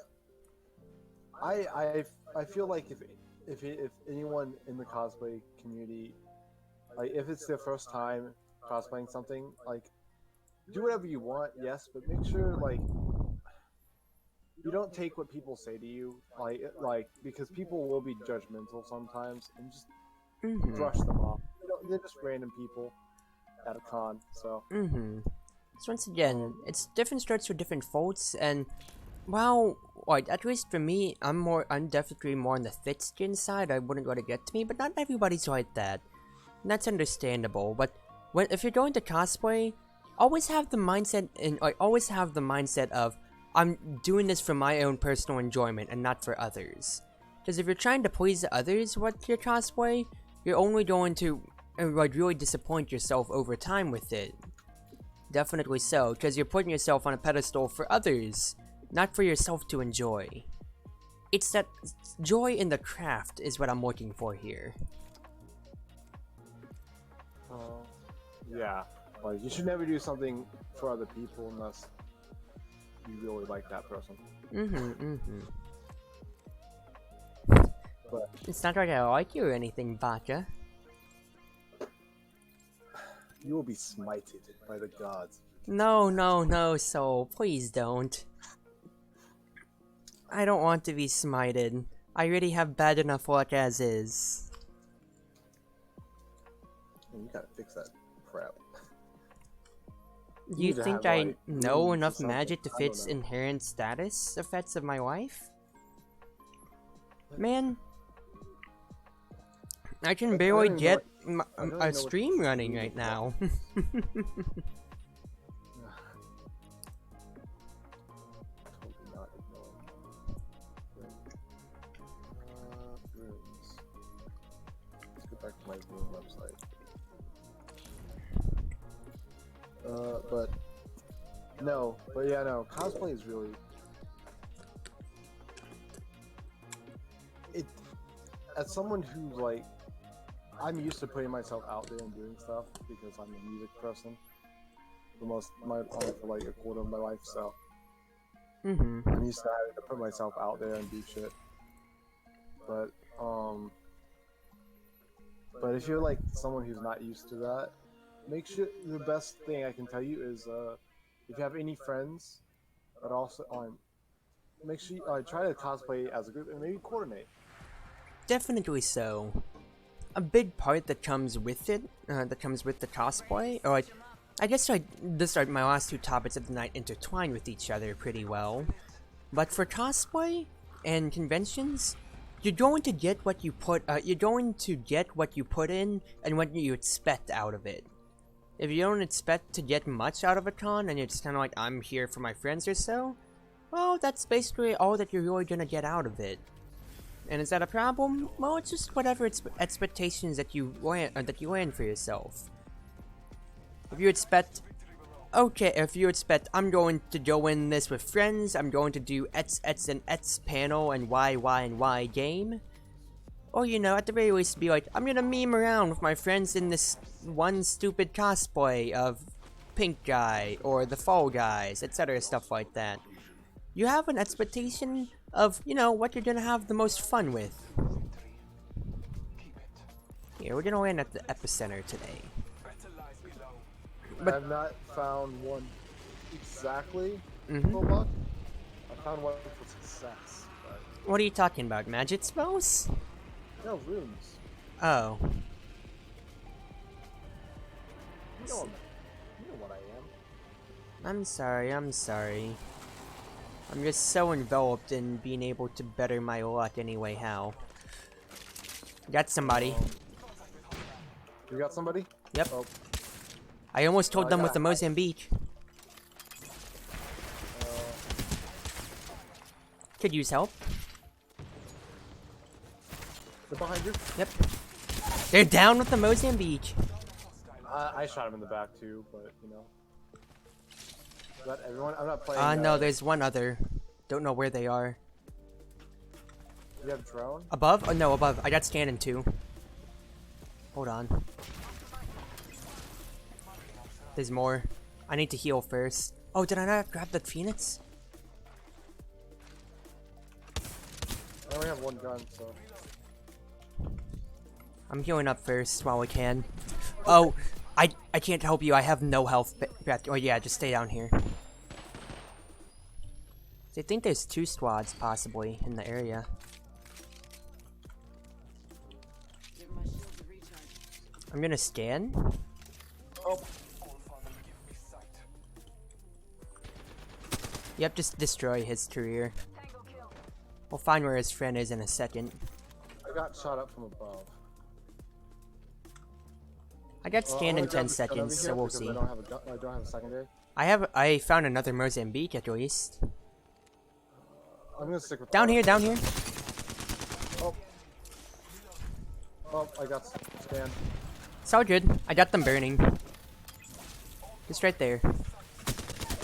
I feel like if anyone in the cosplay community, like if it's their first time cosplaying something, like do whatever you want, yes, but make sure like you don't take what people say to you, like because people will be judgmental sometimes, and just brush them off. They're just random people at a con, so. So once again, it's different strokes for different folks, and well, like at least for me, I'm definitely more on the thick skin side. I wouldn't let it get to me, but not everybody's like that. And that's understandable. But if you're going to cosplay, always have the mindset of I'm doing this for my own personal enjoyment and not for others. Because if you're trying to please others with your cosplay, you're only going to like really disappoint yourself over time with it. Definitely so, because you're putting yourself on a pedestal for others, not for yourself to enjoy. It's that joy in the craft is what I'm looking for here. Yeah, like you should never do something for other people unless you really like that person. But It's not like I like you or anything, Baka. you will be smited by the gods. No, no, no, Soul. Please don't. I don't want to be smited. I already have bad enough luck as is. You gotta fix that crap. You need to think have, I like, know runes or enough something. magic to I don't fix know. inherent status effects of my wife? Man, I can I barely don't even know get I don't even know a what stream running stream right is now. Totally not ignoring. Runes. Let's get back to my rune website. But no, but yeah, no. Cosplay is really it. As someone who like, I'm used to putting myself out there and doing stuff because I'm a music person. For like a quarter of my life, so I'm used to having to put myself out there and do shit. But if you're like someone who's not used to that, make sure the best thing I can tell you is if you have any friends, but also make sure you try to cosplay as a group and maybe coordinate. Definitely so. A big part that comes with it, that comes with the cosplay, or like, I guess my last two topics of the night intertwine with each other pretty well. But for cosplay and conventions, you're going to get what you put. You're going to get what you put in and what you expect out of it. If you don't expect to get much out of a con and you're just kind of like, I'm here for my friends or so, well, that's basically all that you're really gonna get out of it. And is that a problem? Well, it's just whatever expectations that you land for yourself. If you expect, I'm going to go in this with friends, I'm going to do Ets panel and Y game. Or, you know, at the very least be like, I'm gonna meme around with my friends in this one stupid cosplay of Pink Guy or the Fall Guys, etc. stuff like that. You have an expectation of, you know, what you're gonna have the most fun with. Yeah, we're gonna land at the epicenter today. I have not found one exactly Mhm. for luck. I found one for success. But What are you talking about? Magic spells? no runes. Oh. You know what I am. I'm sorry. I'm just so enveloped in being able to better my luck anyway, how? Got somebody. You got somebody? Yep. Oh, I almost told I them got with the a- Mozambique. uh, Could use help. they're behind you. Yep. They're down with the Mozambique. I shot him in the back too, but you know. Is that everyone? I'm not playing. No, there's one other. Don't know where they are. You have drone? Above? Oh, no, above. I got scanning too. Hold on. There's more. I need to heal first. Oh, did I not grab the Phoenix? I only have one gun, so. I'm healing up first while I can. Oh, I can't help you. I have no health. Oh yeah, just stay down here. I think there's two squads possibly in the area. I'm gonna scan. Oh, Yep, just destroy his career. We'll find where his friend is in a second. I got shot up from above. I got I'm scanned gonna in grab 10 this gun over seconds, so here we'll because see. I don't have a gun. I don't have a secondary. I found another Mozambique at least. I'm gonna stick with Down that. here, down here. Oh, I got scanned. It's all good. I got them burning. Just right there.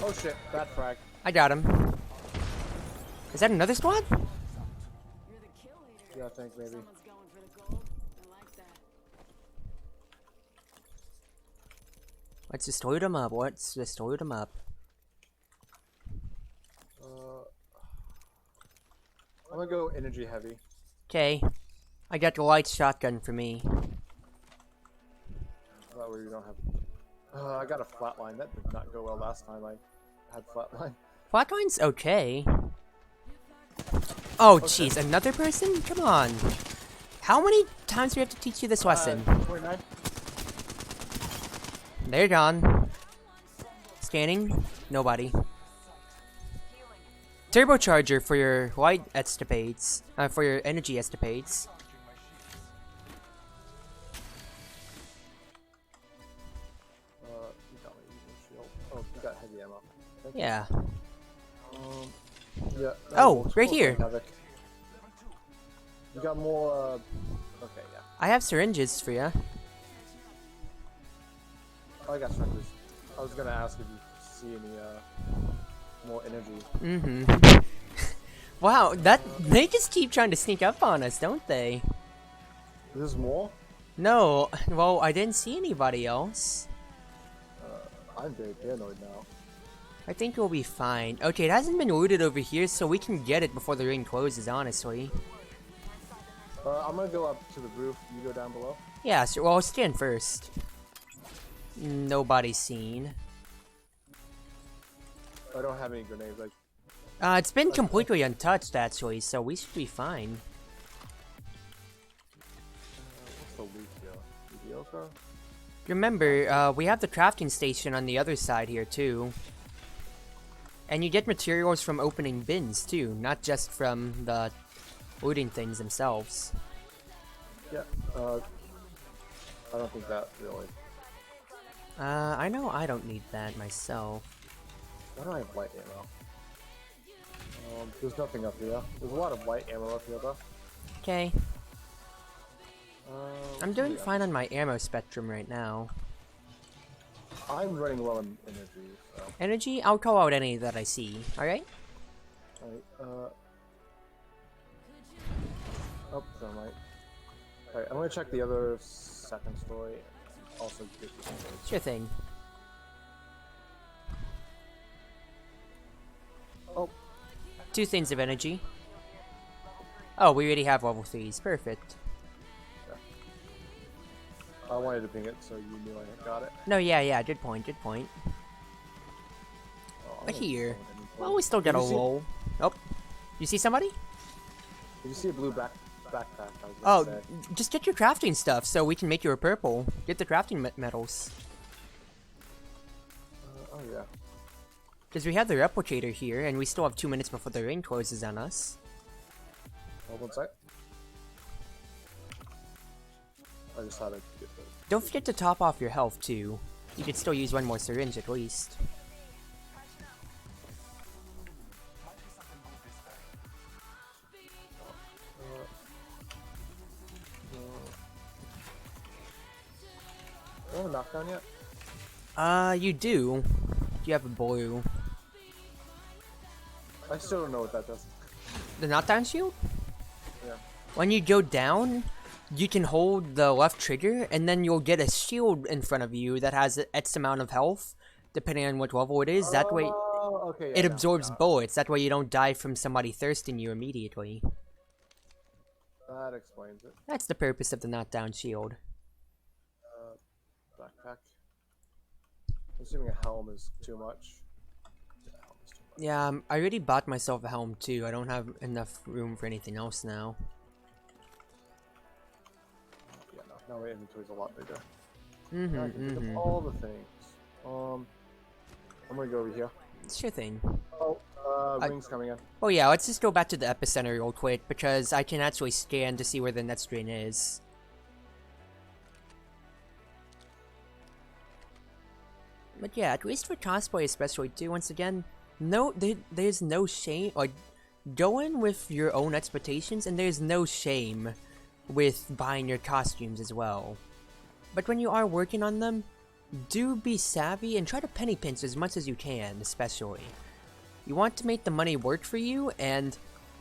Oh shit, bad frag. I got him. Is that another squad? You're the kill leader. Yeah, I think maybe. Someone's going for the gold. I like that. Let's just load them up. Let's just load them up. I'm gonna go energy heavy. Okay. I got the light shotgun for me. That way you don't have. I got a flatline. That did not go well last time I had flatline. Flatline's okay. Oh, jeez, another person? Come on. How many times do we have to teach you this lesson? 29. They're gone. Scanning. Nobody. Turbocharger for your light escapades. For your energy escapades. You got my evil shield. Oh, you got heavy ammo. Okay. Yeah. Yeah. Oh, right here. Havoc. You got more. Okay, yeah. I have syringes for you. Oh, I got syringes. I was gonna ask if you see any more energy. Mm-hmm. Wow, they just keep trying to sneak up on us, don't they? There's more. No, well, I didn't see anybody else. I'm very paranoid now. I think we'll be fine. Okay, it hasn't been looted over here, so we can get it before the ring closes, honestly. I'm gonna go up to the roof. You go down below. Yeah, so, well, I'll stand first. Nobody's seen. I don't have any grenades. Like, It's been completely untouched, actually, so we should be fine. what's the loot here? Mediocre? Remember, we have the crafting station on the other side here, too. And you get materials from opening bins, too, not just from the looting things themselves. Yeah. I don't think that really. I know I don't need that myself. Why don't I have light ammo? There's nothing up here. There's a lot of light ammo up here, though. Okay. I'm doing yeah. fine on my ammo spectrum right now. I'm running low on energy, so. Energy, I'll call out any that I see, alright? Alright, oh, never mind. Alright, I'm gonna check the other second story. And also get the energy. Sure thing. Oh, 2 things of energy. Oh, we already have level 3s, perfect. I wanted to ping it so you knew I got it. No, yeah, good point, good point. Oh, I'm But gonna here, go ahead and well, we still got a Did you see- roll. Oh, you see somebody? Did you see a blue backpack? I was Oh, gonna say. just get your crafting stuff so we can make you a purple. Get the crafting metals. Oh yeah. Because we have the replicator here, and we still have 2 minutes before the ring closes on us. Hold one sec. I just thought I'd get the. Don't forget to top off your health, too. You could still use 1 more syringe at least. Do I have a knockdown yet? You do. You have a blue. I still don't know what that does. The knockdown shield? Yeah. When you go down, you can hold the left trigger, and then you'll get a shield in front of you that has X amount of health, depending on what level it is. That way, Oh, okay. Yeah, it no, absorbs no. bullets. That way you don't die from somebody thirsting you immediately. That explains it. That's the purpose of the knockdown shield. Backpack. I'm assuming a helm is too much. Yeah, helm is too much. Yeah, I already bought myself a helm too. I don't have enough room for anything else now. Yeah, no. Now my inventory's a lot bigger. I Mm-hmm, can pick mm-hmm. up all the things. I'm gonna go over here. Sure thing. Oh, ring's coming in. Oh yeah, let's just go back to the epicenter real quick, because I can actually scan to see where the next drain is. But yeah, at least for cosplay especially too, once again, there's no shame, like, go in with your own expectations, and there's no shame with buying your costumes as well. But when you are working on them, do be savvy and try to penny pinch as much as you can, especially. You want to make the money work for you, and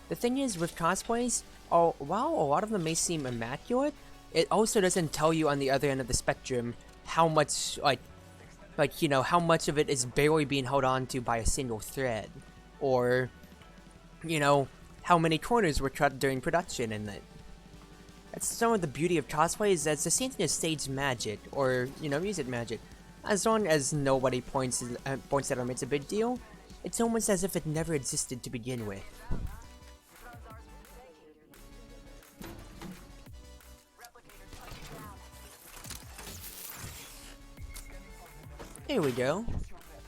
the thing is with cosplays, while a lot of them may seem immaculate, it also doesn't tell you on the other end of the spectrum how much, like, you know, how much of it is barely being held on to by a single thread. Or, you know, how many corners were cut during production and that. That's some of the beauty of cosplay is that it's the same thing as stage magic, or, you know, music magic. As long as nobody points that out makes a big deal, it's almost as if it never existed to begin with. There we go.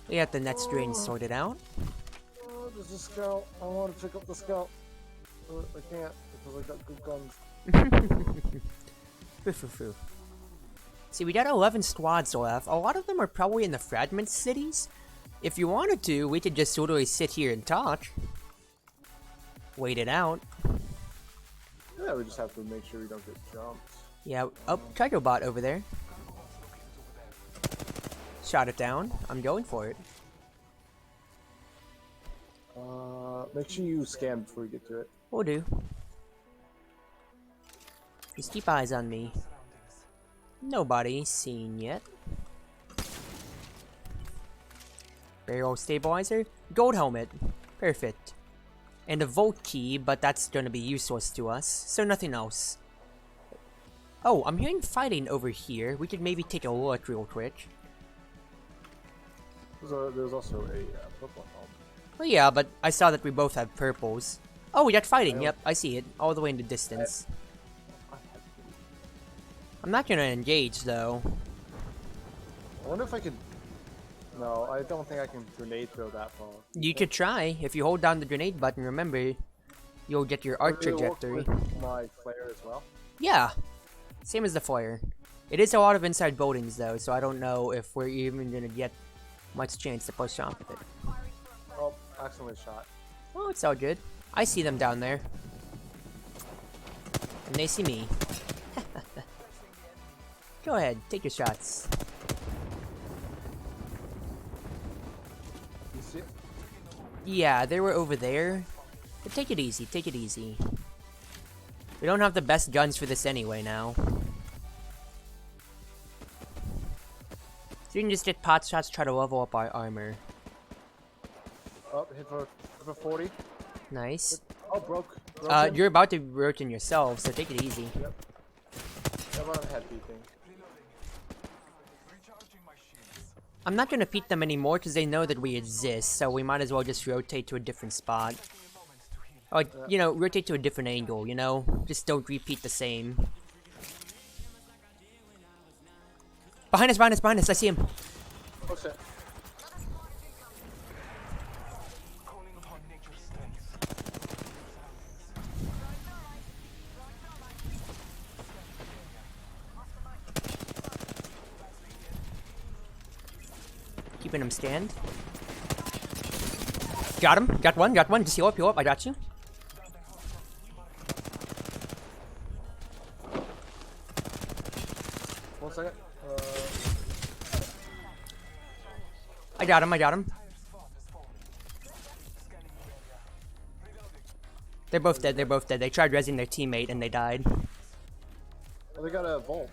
We got the next drain sorted out. Oh, there's a scout. I want to pick up the scout. But I can't because I got good guns. Foo. See, we got 11 squads left. A lot of them are probably in the fragment cities. If you wanted to, we could just literally sit here and talk. Wait it out. Yeah, we just have to make sure we don't get jumped. Yeah, oh, Bot over there. Shot it down. I'm going for it. Make sure you scan before you get to it. Will do. Just keep eyes on me. Nobody seen yet. Barrel stabilizer. Gold helmet. Perfect. And a vault key, but that's gonna be useless to us, so nothing else. Oh, I'm hearing fighting over here. We could maybe take a look real quick. There's also a purple helmet. Oh yeah, but I saw that we both have purples. Oh, we got fighting. Yep, I see it. All the way in the distance. I'm not gonna engage, though. I wonder if I could... No, I don't think I can grenade throw that far. You could try. If you hold down the grenade button, remember, you'll get your arc Does it work trajectory. with my flare as well? Yeah, same as the flare. It is a lot of inside buildings, though, so I don't know if we're even gonna get much chance to push off with it. Oh, accidentally shot. Oh, it's all good. I see them down there. And they see me. Go ahead, take your shots. You see it? Yeah, they were over there. But take it easy, take it easy. We don't have the best guns for this anyway now. So we can just get pot shots, try to level up our armor. Oh, hit for 40. Nice. Oh, broke. You're about to rotate yourself, so take it easy. Yep. How about a head beeping? I'm not gonna peek them anymore because they know that we exist, so we might as well just rotate to a different spot. Or, you know, rotate to a different angle, you know? Just don't repeat the same. Behind us, I see him. Oh shit. Keeping him stand. Got him. Got one. Just heal up. I got you. One second. I got him. They're both dead. They tried rezzing their teammate and they died. Oh, they got a vault.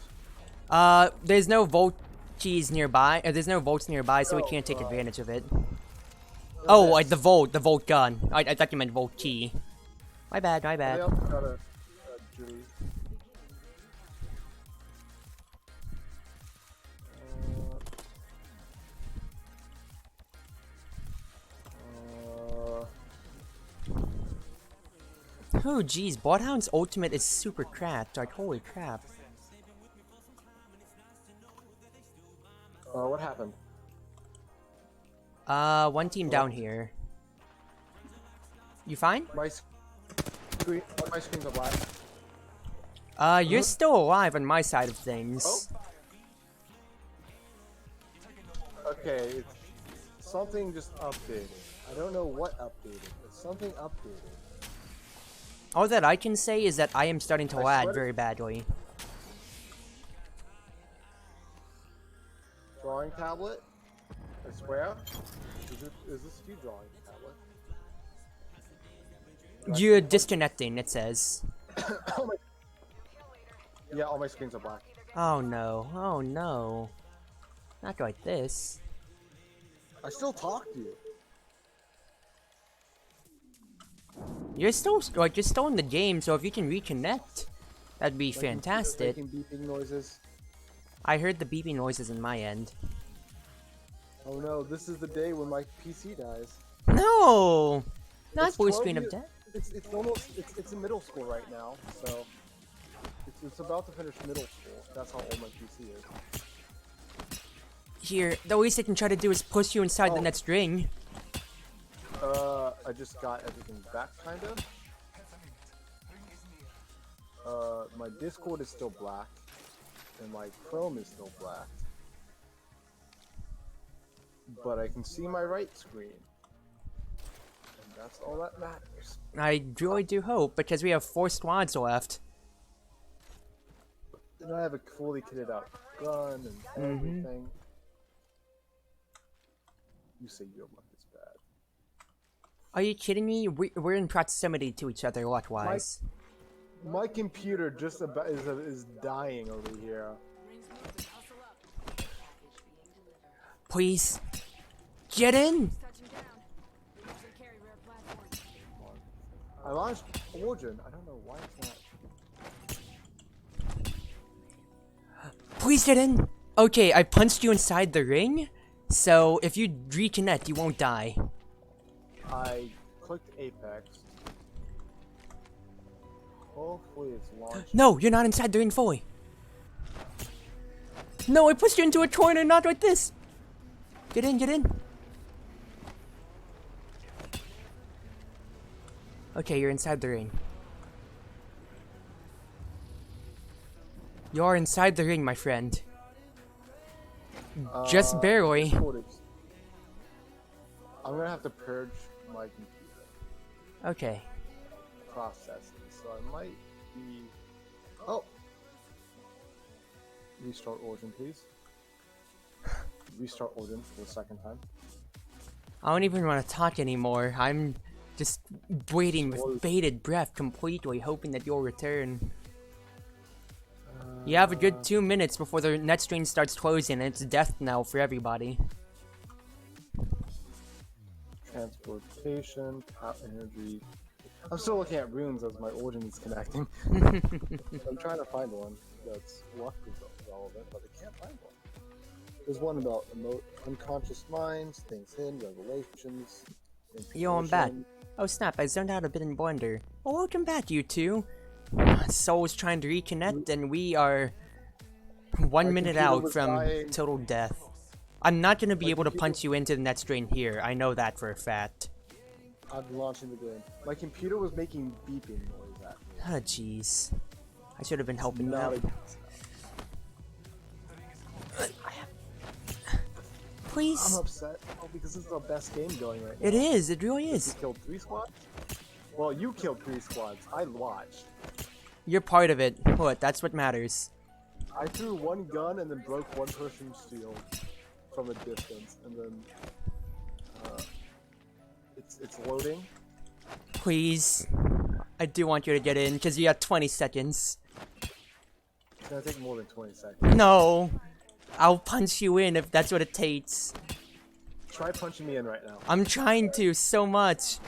There's no vault keys nearby. There's no vaults nearby, so we can't take advantage of it. Oh, like the vault gun. I thought you meant vault key. My bad. They also got a Julie. Oh, geez, Bloodhound's ultimate is super cracked. Like, holy crap. What happened? One team down here. You fine? My screens are black. You're still alive on my side of things. Okay, something just updated. I don't know what updated, but something updated. All that I can say is that I am starting to lag swear- very badly. Drawing tablet? I swear? Is this you drawing tablet? You're disconnecting, it says. Yeah, all my screens are black. Oh no. Not like this. I still talk to you. You're still in the game, so if you can reconnect. That'd be My computer's fantastic. Making beeping noises. I heard the beeping noises in my end. Oh no, this is the day when my PC dies. No! Not It's full 12 screen of years- death. It's almost it's in middle school right now, so it's about to finish middle school. That's how old my PC is. Here, the least I can try to do is push you inside the Oh. next ring. I just got everything back, kinda. My Discord is still black, and my Chrome is still black. But I can see my right screen. And that's all that matters. I really do hope, because we have 4 squads left. And I have a fully kitted out gun and everything. You say your luck is bad. Are you kidding me? We're in proximity to each other luck-wise. My computer just about is dying over here. Please. Get in! Touching down. We usually carry rare platforms. I launched Origin. I don't know why it's not. Please get in! Okay, I punched you inside the ring, so if you reconnect, you won't die. I clicked Apex. Hopefully it's launched. No, you're not inside the ring fully. No, I pushed you into a corner, not like this! Get in, get in! Okay, you're inside the ring. You're inside the ring, my friend. Just barely. Discord is- I'm gonna have to purge my computer Okay. processes, so I might be. Oh! Restart Origin, please. Restart Origin for the second time. I don't even want to talk anymore. I'm just waiting with bated breath, completely hoping that you'll return. You have a good 2 minutes before the net screen starts closing, and it's death now for everybody. Transportation, power energy. I'm still looking at runes as my Origin is connecting. I'm trying to find one that's luck relevant, but I can't find one. There's one about unconscious minds, things hidden, revelations. Yo, I'm back. intuition. Oh snap, I zoned out a bit in Blender. Well, welcome back, you two. Soul's trying to reconnect, and we are 1 My minute computer out was from dying. total death. I'm not gonna be My able to computer- punch you into the net screen here. I know that for a fact. I'm launching the game. My computer was making beeping noise at me. Ah, jeez. I should have been helping you Not out. a- Please. I'm upset because this is the best game going right now. It is. It really You is. killed 3 squads? Well, you killed 3 squads. I watched. You're part of it. What? That's what matters. I threw one gun and then broke one person's shield from a distance, and then it's loading. Please. I do want you to get in, because you got 20 seconds. It's gonna take more than 20 seconds. No. I'll punch you in if that's what it takes. Try punching me in right now. I'm trying to so much.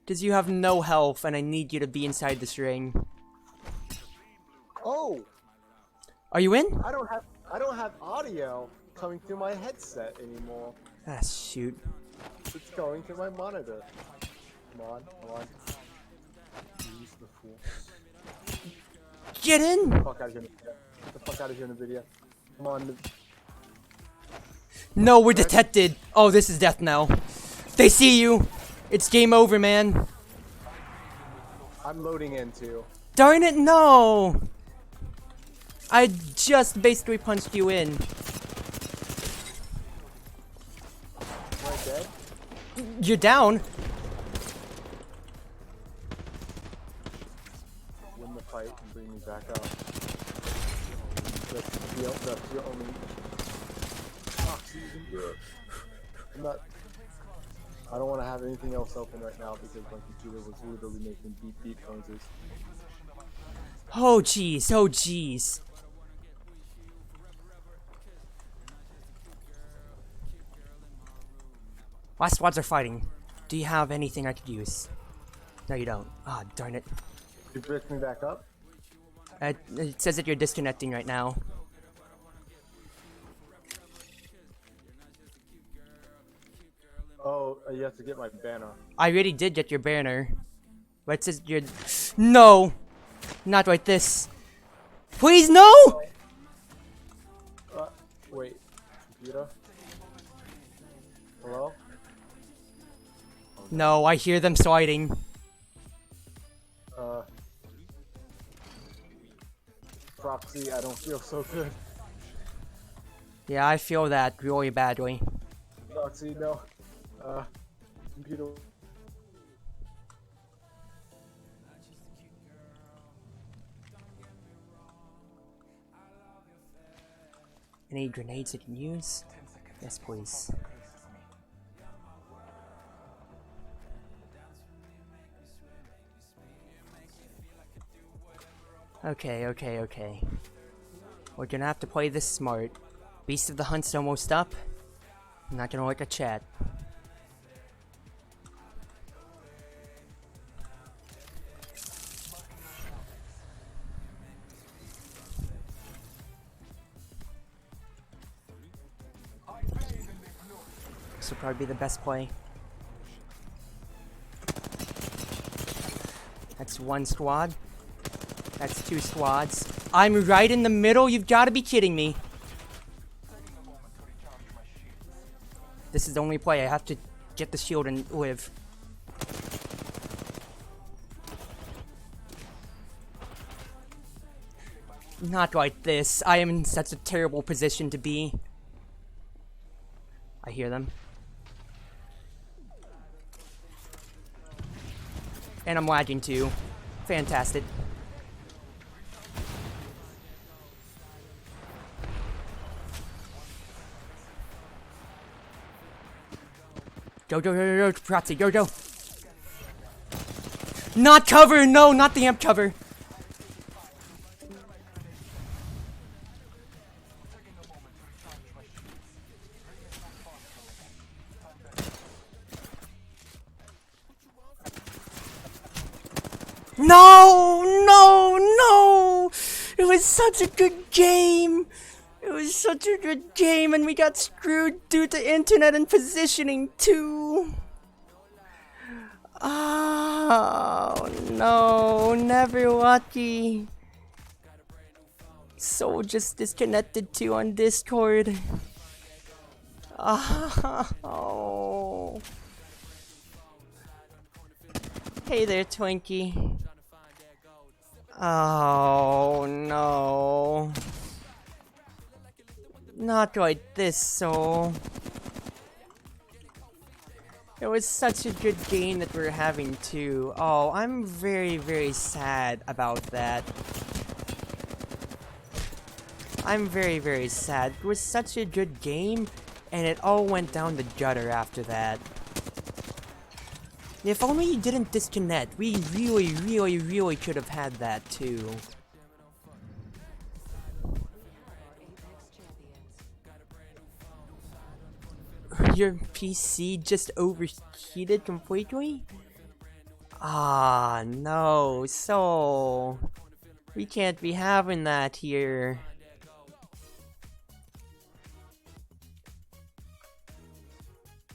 Because you have no health, and I need you to be inside this ring. Oh, Are you in? I don't have audio coming through my headset anymore. Ah, shoot. It's going through my monitor. Come on, come on. Use the force. Get in! Fuck out of here, Nvidia. Get the fuck out of here, Nvidia. Come on. No, we're detected. Oh, this is death now. They see you. It's game over, man. I'm loading in too. Darn it, no! I just basically punched you in. Am I dead? You're down. Win the fight and bring me back up. That's your only. Proxy isn't good. I'm not. I don't want to have anything else open right now because my computer was literally making beep beep noises. Oh, jeez. Oh, jeez. Last squads are fighting. Do you have anything I could use? No, you don't. Ah, darn it. You picked me back up? It says that you're disconnecting right now. Oh, you have to get my banner. I already did get your banner. But it says you're... No! Not like this. Please, no! Wait. Computer? Hello? No, I hear them sliding. Proxy, I don't feel so good. Yeah, I feel that really badly. Proxy, no. Computer. Any grenades I can use? Yes, please. Okay. We're gonna have to play this smart. Beast of the Hunt's almost up. I'm not gonna look at chat. This will probably be the best play. That's one squad. That's two squads. I'm right in the middle? You've got to be kidding me. This is the only play. I have to get the shield and live. Not like this. I am in such a terrible position to be. I hear them. And I'm lagging too. Fantastic. Go, Proxy, go. Not cover, no, not the amp cover. No! It was such a good game. It was such a good game, and we got screwed due to internet and positioning too. Oh no, never lucky. Soul just disconnected too on Discord. Oh. Hey there, Twinkie. Oh no. Not like this, Soul. It was such a good game that we're having too. Oh, I'm very, very sad about that. I'm very, very sad. It was such a good game, and it all went down the gutter after that. If only you didn't disconnect, we really could have had that too. Your PC just overheated completely? Ah, no, so we can't be having that here.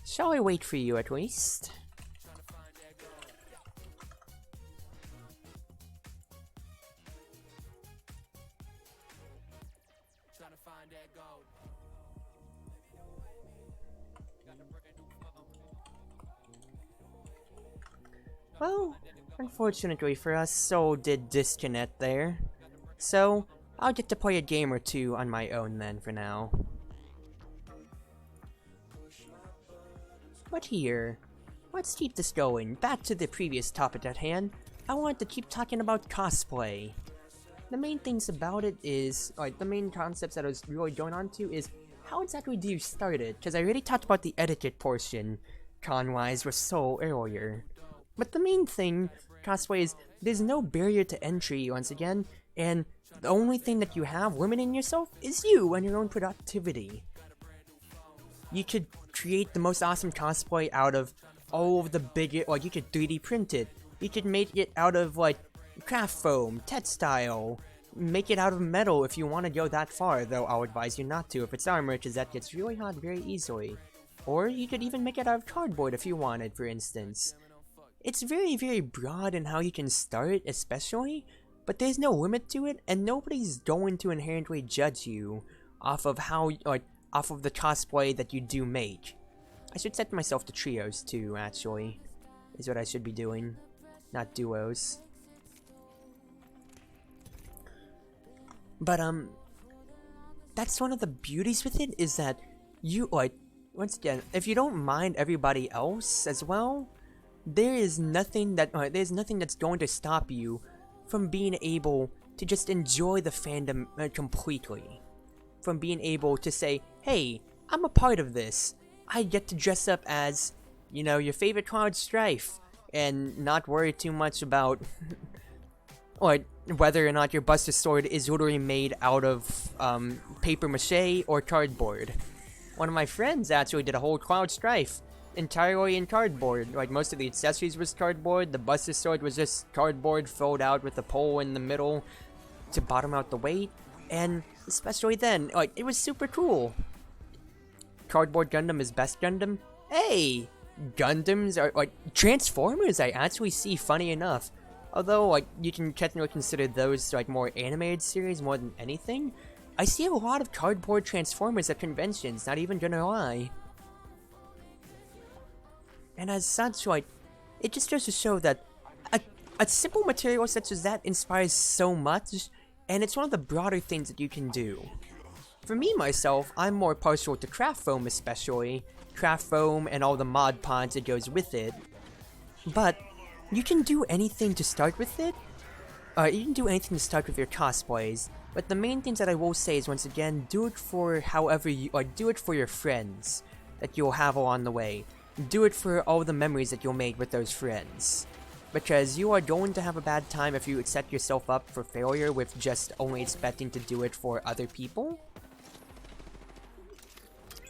Shall I wait for you at least? Well, unfortunately for us, Soul did disconnect there. So, I'll get to play a game or two on my own then for now. But here, let's keep this going. Back to the previous topic at hand. I want to keep talking about cosplay. The main things about it is, like, the main concepts that I was really going on to is, how exactly do you start it? Because I already talked about the etiquette portion, con-wise, with Soul earlier. But the main thing, cosplay, is there's no barrier to entry, once again, and the only thing that you have limiting yourself is you and your own productivity. You could create the most awesome cosplay out of all of the bigger, like, you could 3D print it. You could make it out of, like, craft foam, textile, make it out of metal if you want to go that far, though I'll advise you not to if it's armor, because that gets really hot very easily. Or you could even make it out of cardboard if you wanted, for instance. It's very, very broad in how you can start, especially, but there's no limit to it, and nobody's going to inherently judge you off of off of the cosplay that you do make. I should set myself to trios too, actually, is what I should be doing, not duos. But that's one of the beauties with it, is that you, once again, if you don't mind everybody else as well, there's nothing that's going to stop you from being able to just enjoy the fandom completely. From being able to say, hey, I'm a part of this. I get to dress up as, you know, your favorite Cloud Strife, and not worry too much about or whether or not your Buster Sword is literally made out of paper mache or cardboard. One of my friends actually did a whole Cloud Strife entirely in cardboard. Like, most of the accessories was cardboard, the Buster Sword was just cardboard filled out with a pole in the middle to bottom out the weight, and especially then, like, it was super cool. Cardboard Gundam is best Gundam? Hey! Gundams are, like, Transformers I actually see, funny enough. Although, like, you can technically consider those, like, more animated series more than anything, I see a lot of cardboard Transformers at conventions, not even gonna lie. And as such, like, it just goes to show that a simple material such as that inspires so much, and it's one of the broader things that you can do. For me, myself, I'm more partial to craft foam especially, craft foam and all the mod pods that goes with it. But you can do anything to start with it. You can do anything to start with your cosplays, but the main things that I will say is, once again, do it for however you, or do it for your friends that you'll have along the way. Do it for all the memories that you'll make with those friends. Because you are going to have a bad time if you set yourself up for failure with just only expecting to do it for other people.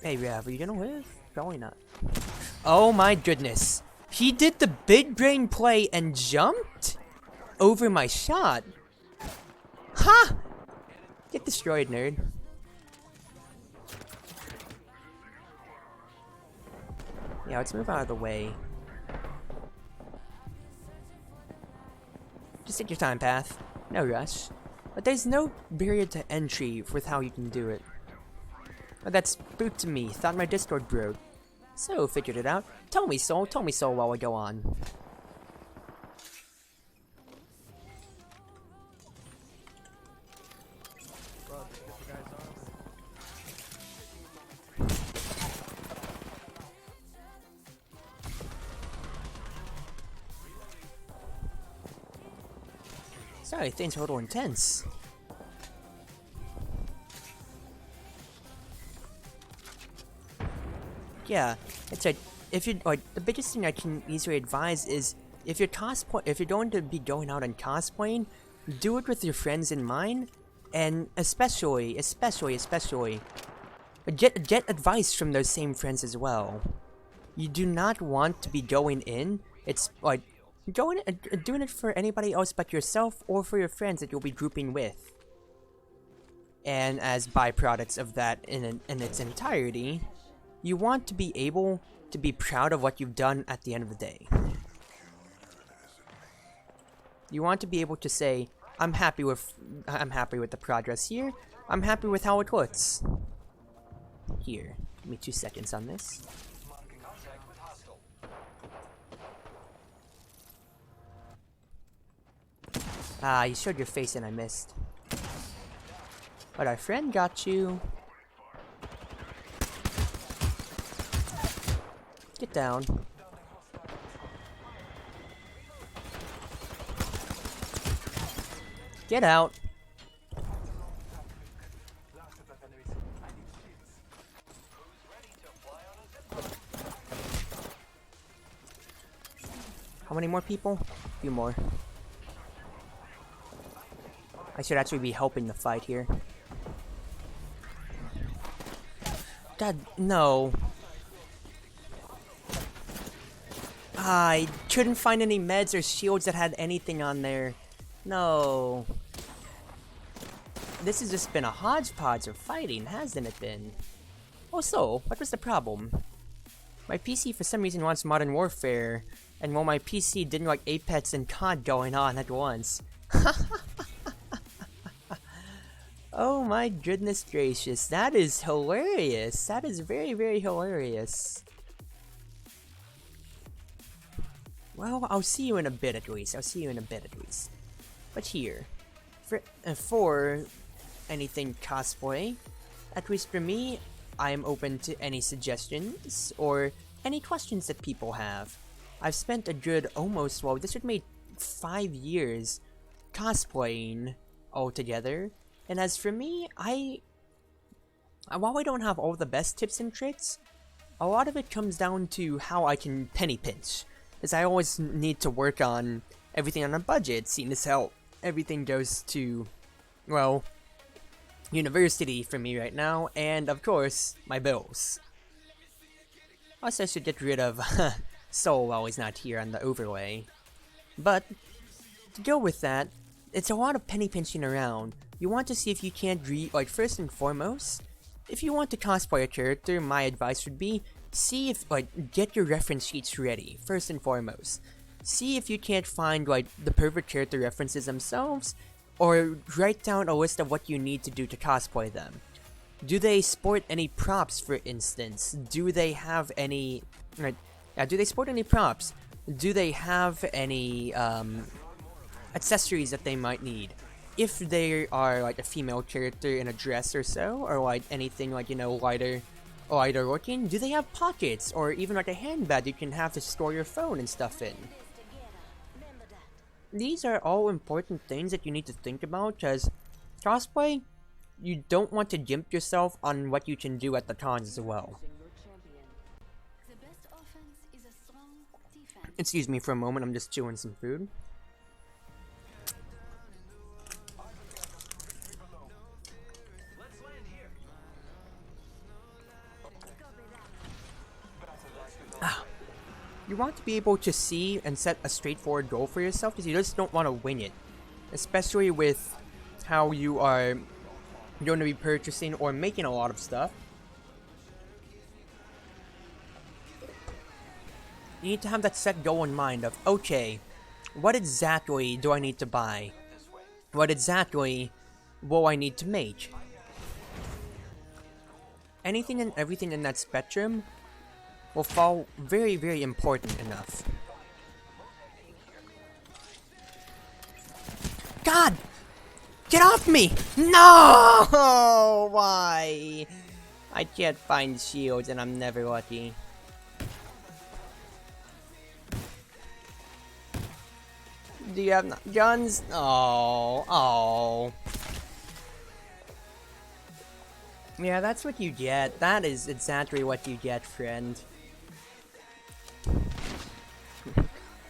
Hey, Rav, are you gonna live? Probably not. Oh my goodness. He did the big brain play and jumped over my shot. Ha! Get destroyed, nerd. Yeah, let's move out of the way. Just take your time, Path. No rush. But there's no barrier to entry with how you can do it. But that's spooked to me. Thought my Discord broke. So, figured it out. Tell me so while I go on. Sorry, things are a little intense. Yeah, it's like, if you, like, the biggest thing I can easily advise is, if you're going to be going out and cosplaying, do it with your friends in mind, and especially, get advice from those same friends as well. You do not want to be going in, it's like, doing it for anybody else but yourself, or for your friends that you'll be grouping with. And as byproducts of that in its entirety, you want to be able to be proud of what you've done at the end of the day. You want to be able to say, I'm happy with the progress here, I'm happy with how it looks. Here, give me 2 seconds on this. Ah, you showed your face and I missed. But our friend got you. Get down. Get out. How many more people? A few more. I should actually be helping the fight here. God, no. I couldn't find any meds or shields that had anything on there. No. this has just been a hodgepodge of fighting, hasn't it been? Oh, so, what was the problem? My PC for some reason wants Modern Warfare, and while my PC didn't like Apex and COD going on at once. Oh my goodness gracious, that is hilarious. That is very, very hilarious. Well, I'll see you in a bit at least. I'll see you in a bit at least. But here, for anything cosplay, at least for me, I am open to any suggestions or any questions that people have. I've spent a good almost, well, this would make 5 years cosplaying altogether. And as for me, while I don't have all the best tips and tricks, a lot of it comes down to how I can penny pinch. As I always need to work on everything on a budget, seeing as how everything goes to, well, university for me right now, and of course, my bills. Also, I should get rid of Soul while he's not here on the overlay. But, to go with that, it's a lot of penny pinching around. You want to see if you can't like, first and foremost, if you want to cosplay a character, my advice would be, see if, like, get your reference sheets ready, first and foremost. See if you can't find, like, the perfect character references themselves, or write down a list of what you need to do to cosplay them. Do they sport any props, for instance? Do they have any, do they sport any props? Do they have any, accessories that they might need? If they are like a female character in a dress or so, or like anything like, you know, lighter looking, do they have pockets or even like a handbag you can have to store your phone and stuff in? These are all important things that you need to think about, because cosplay, you don't want to gimp yourself on what you can do at the cons as well. Excuse me for a moment, I'm just chewing some food. You want to be able to see and set a straightforward goal for yourself, because you just don't want to wing it. Especially with how you are going to be purchasing or making a lot of stuff. You need to have that set goal in mind of, okay, what exactly do I need to buy? What exactly will I need to make? Anything and everything in that spectrum will fall very, very important enough. God! Get off me! No! Why? I can't find shields and I'm never lucky. Do you have guns? Oh, oh. Yeah, that's what you get. That is exactly what you get, friend.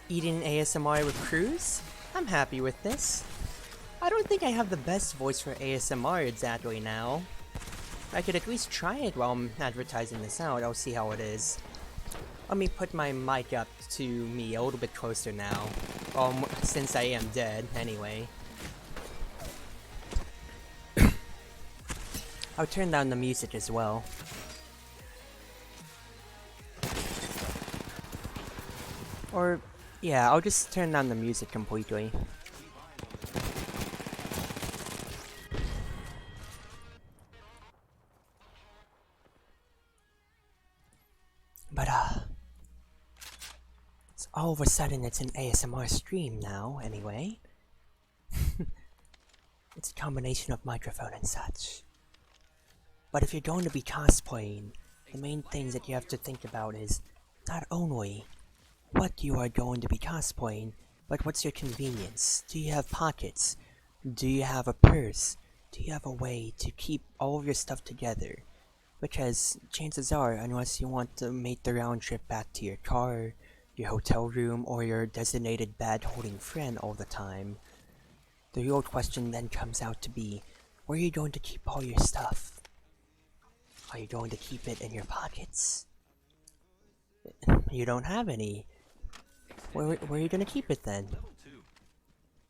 Eating ASMR with Cruz? I'm happy with this. I don't think I have the best voice for ASMR exactly now. I could at least try it while I'm advertising this out. I'll see how it is. Let me put my mic up to me a little bit closer now. Since I am dead, anyway. I'll turn down the music as well. Or, yeah, I'll just turn down the music completely. But, all of a sudden it's an ASMR stream now, anyway. It's a combination of microphone and such. But if you're going to be cosplaying, the main things that you have to think about is not only what you are going to be cosplaying, but what's your convenience? Do you have pockets? Do you have a purse? Do you have a way to keep all of your stuff together? Because chances are, unless you want to make the round trip back to your car, your hotel room, or your designated bag-holding friend all the time, the real question then comes out to be, where are you going to keep all your stuff? Are you going to keep it in your pockets? You don't have any. Where are you going to keep it then?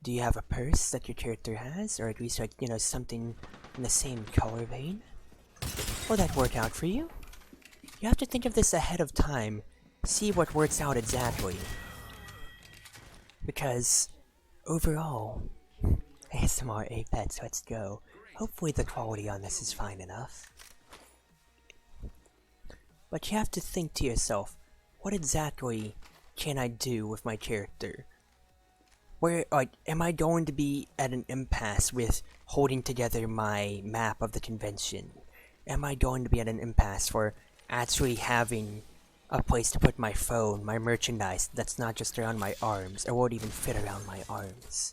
Do you have a purse that your character has, or at least like, you know, something in the same color vein? Will that work out for you? You have to think of this ahead of time, see what works out exactly. Because, overall, ASMR Apex, let's go. Hopefully the quality on this is fine enough. But you have to think to yourself, what exactly can I do with my character? Where, like, am I going to be at an impasse with holding together my map of the convention? Am I going to be at an impasse for actually having a place to put my phone, my merchandise that's not just around my arms, or won't even fit around my arms?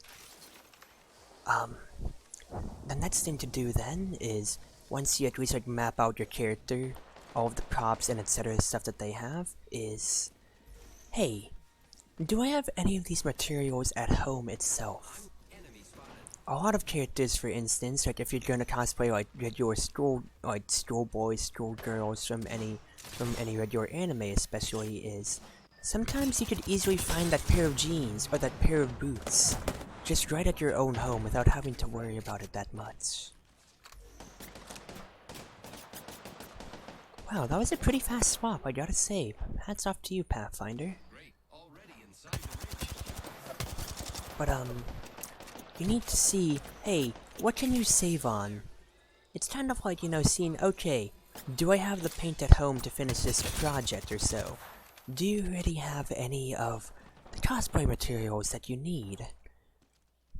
The next thing to do then is, once you at least like map out your character, all of the props and etc. stuff that they have, is, hey, do I have any of these materials at home itself? A lot of characters, for instance, like if you're gonna cosplay like your school boys, school girls from any regular anime especially, is sometimes you could easily find that pair of jeans or that pair of boots just right at your own home without having to worry about it that much. Wow, that was a pretty fast swap, I gotta say. Hats off to you, Pathfinder. But you need to see, hey, what can you save on? It's kind of like, you know, seeing, okay, do I have the paint at home to finish this project or so? Do you already have any of the cosplay materials that you need?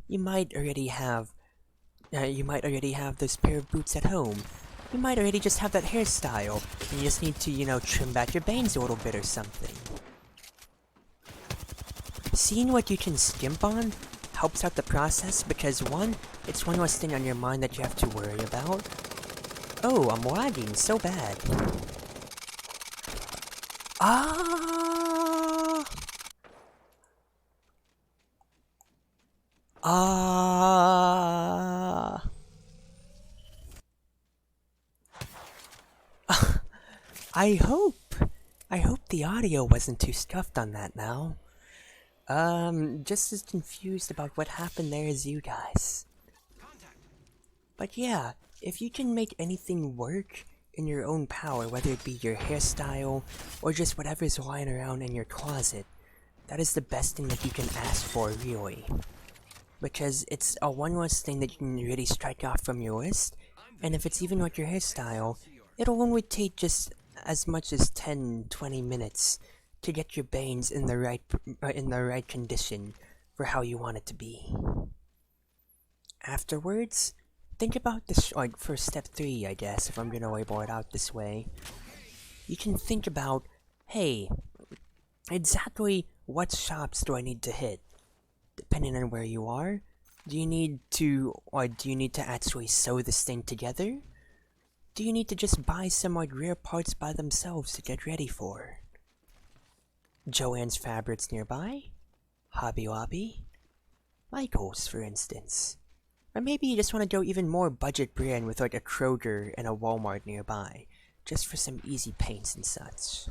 You might already have this pair of boots at home. You might already just have that hairstyle, and you just need to, you know, trim back your bangs a little bit or something. Seeing what you can skimp on helps out the process because, one, it's one less thing on your mind that you have to worry about. Oh, I'm lagging so bad. I hope the audio wasn't too scuffed on that now. Just as confused about what happened there as you guys. But yeah, if you can make anything work in your own power, whether it be your hairstyle or just whatever's lying around in your closet, that is the best thing that you can ask for, really. Because it's a one less thing that you can really strike off from your list, and if it's even like your hairstyle, it'll only take just as much as 10-20 minutes to get your bangs in the right condition for how you want it to be. Afterwards, think about this, like for step 3, I guess, if I'm gonna label it out this way. You can think about, hey, exactly what shops do I need to hit? Depending on where you are, do you need to actually sew this thing together? Do you need to just buy some like rare parts by themselves to get ready for? Joanne's Fabrics nearby? Hobby Lobby? Michael's, for instance. Or maybe you just want to go even more budget brand with like a Kroger and a Walmart nearby, just for some easy paints and such.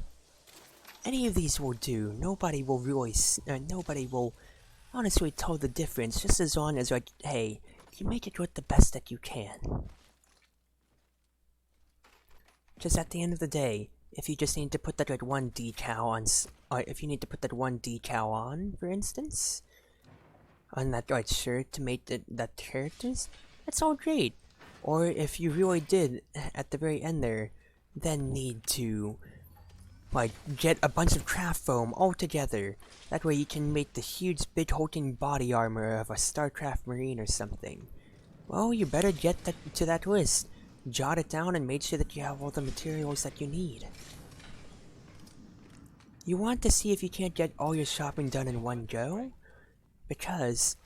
Any of these will do. Nobody will honestly tell the difference, just as long as like, hey, you make it with the best that you can. Just at the end of the day, if you just need to put that like one decal on, if you need to put that one decal on, for instance, on that like shirt to make that characters, that's all great. Or if you really did, at the very end there, then need to like get a bunch of craft foam all together. That way you can make the huge big hulking body armor of a StarCraft Marine or something. Well, you better get to that list. Jot it down and make sure that you have all the materials that you need. You want to see if you can't get all your shopping done in one go? Because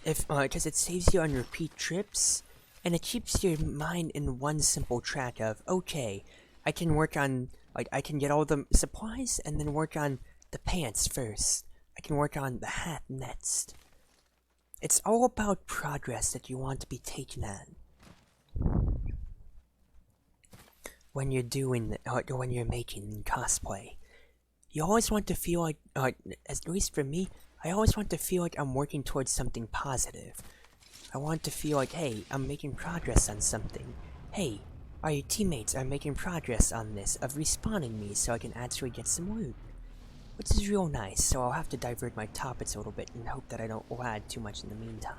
it saves you on repeat trips, and it keeps your mind in one simple track of, okay, I can work on, like, I can get all the supplies and then work on the pants first. I can work on the hat next. It's all about progress that you want to be taken at. When you're making cosplay. You always want to feel like, at least for me, I always want to feel like I'm working towards something positive. I want to feel like, hey, I'm making progress on something. Hey, our teammates are making progress on this, of respawning me so I can actually get some loot. Which is real nice, so I'll have to divert my topics a little bit and hope that I don't lag too much in the meantime.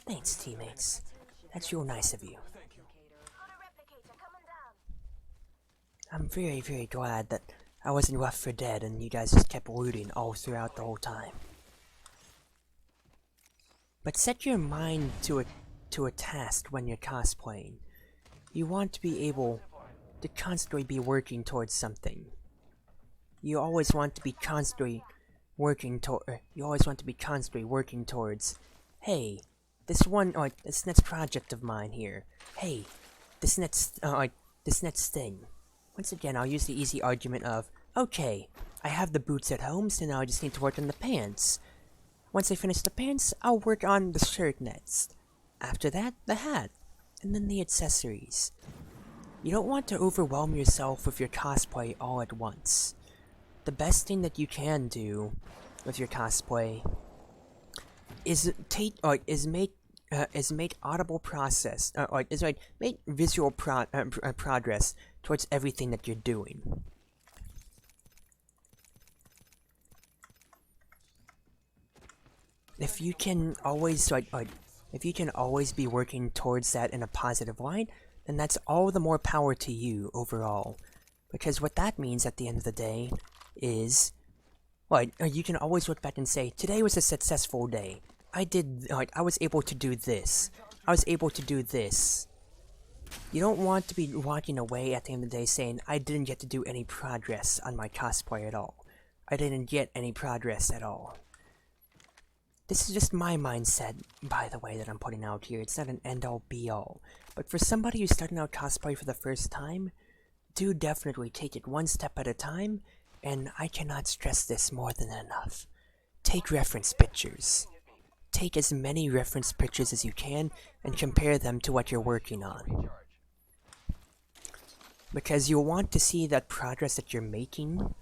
Thanks, teammates. That's real nice of you. I'm very, very glad that I wasn't left for dead and you guys just kept looting all throughout the whole time. But set your mind to a task when you're cosplaying. You want to be able to constantly be working towards something. You always want to be constantly working towards, hey, this next project of mine here. Hey, this next thing. Once again, I'll use the easy argument of, okay, I have the boots at home, so now I just need to work on the pants. Once I finish the pants, I'll work on the shirt next. After that, the hat. And then the accessories. You don't want to overwhelm yourself with your cosplay all at once. The best thing that you can do with your cosplay is make audible process, make visual progress towards everything that you're doing. If you can always be working towards that in a positive light, then that's all the more power to you overall. Because what that means at the end of the day is, you can always look back and say, today was a successful day. I was able to do this. I was able to do this. You don't want to be walking away at the end of the day saying, I didn't get to do any progress on my cosplay at all. I didn't get any progress at all. This is just my mindset, by the way, that I'm putting out here. It's not an end-all, be-all. But for somebody who's starting out cosplay for the first time, do definitely take it one step at a time, and I cannot stress this more than enough. Take reference pictures. Take as many reference pictures as you can, and compare them to what you're working on. Because you'll want to see that progress that you're making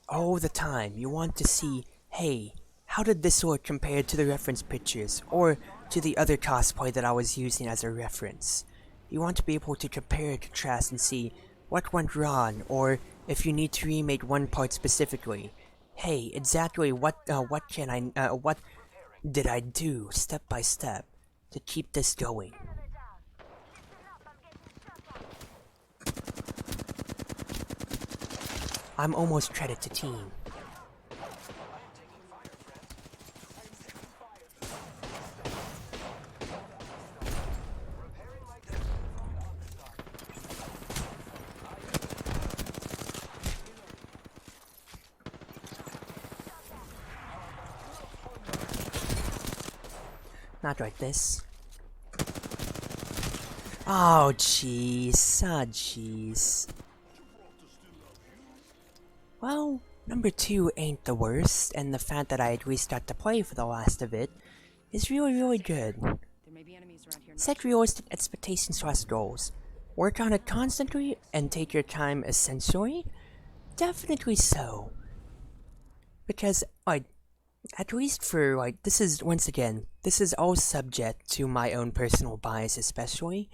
all the time. You want to see, hey, how did this look compared to the reference pictures, or to the other cosplay that I was using as a reference? You want to be able to compare and contrast and see what went wrong, or if you need to remake one part specifically. Hey, exactly what did I do, step by step, to keep this going? I'm almost credit to team. Not like this. Oh, jeez. Ah, jeez. Well, number 2 ain't the worst, and the fact that I at least got to play for the last of it is really, really good. Set realistic expectations / goals. Work on it constantly and take your time essentially? Definitely so. Because, at least for, this is, once again, this is all subject to my own personal bias especially,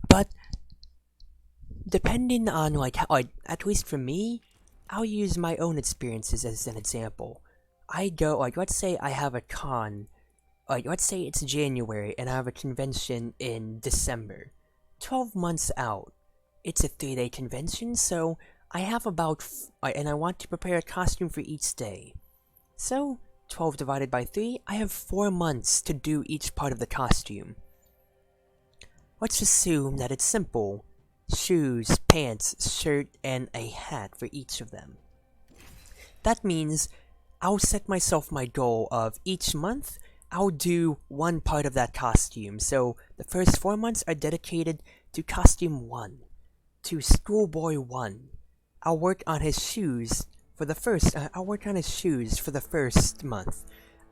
but depending on, at least for me, I'll use my own experiences as an example. I go, let's say I have a con, let's say it's January and I have a convention in December. 12 months out. It's a 3-day convention, so I have about, and I want to prepare a costume for each day. So, 12 divided by 3, I have 4 months to do each part of the costume. Let's assume that it's simple. Shoes, pants, shirt, and a hat for each of them. That means I'll set myself my goal of each month, I'll do one part of that costume. So the first 4 months are dedicated to costume 1, to schoolboy 1. I'll work on his shoes for the first month.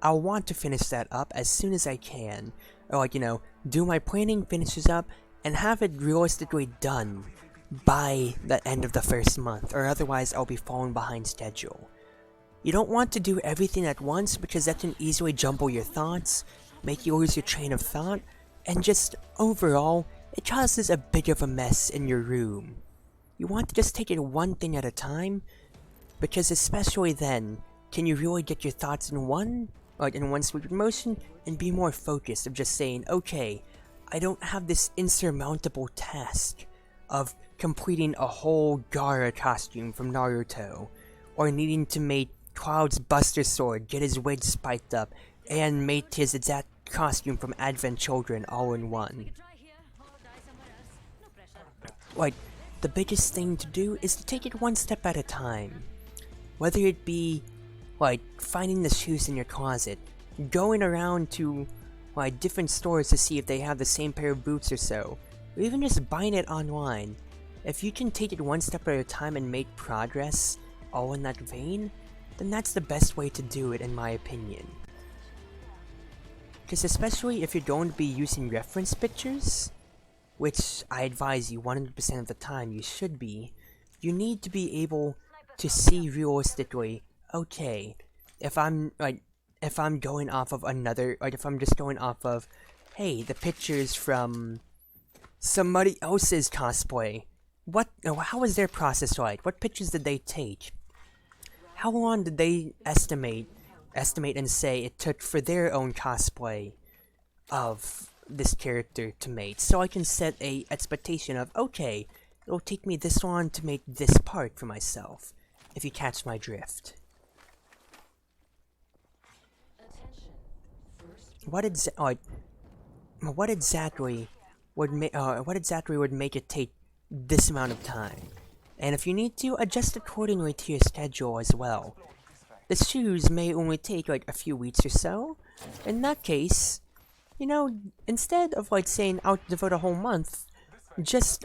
I'll want to finish that up as soon as I can. Or, do my planning, finishes up, and have it realistically done by the end of the first month, or otherwise I'll be falling behind schedule. You don't want to do everything at once because that can easily jumble your thoughts, make you lose your train of thought, and just overall, it causes a bit of a mess in your room. You want to just take it one thing at a time, because especially then, can you really get your thoughts in one sweeping motion and be more focused of just saying, okay, I don't have this insurmountable task of completing a whole Gaara costume from Naruto, or needing to make Cloud's Buster Sword get his wig spiked up, and make his exact costume from Advent Children all in one. Like, the biggest thing to do is to take it one step at a time. Whether it be, like, finding the shoes in your closet, going around to, like, different stores to see if they have the same pair of boots or so, or even just buying it online. If you can take it one step at a time and make progress, all in that vein, then that's the best way to do it in my opinion. Because especially if you're going to be using reference pictures, which I advise you 100% of the time you should be, you need to be able to see realistically, okay, if I'm going off of another, like if I'm just going off of, hey, the pictures from somebody else's cosplay, how was their process like? What pictures did they take? How long did they estimate and say it took for their own cosplay of this character to make? So I can set a expectation of, okay, it'll take me this long to make this part for myself, if you catch my drift. What exactly would make it take this amount of time? And if you need to, adjust accordingly to your schedule as well. The shoes may only take like a few weeks or so. In that case, you know, instead of like saying I'll devote a whole month, just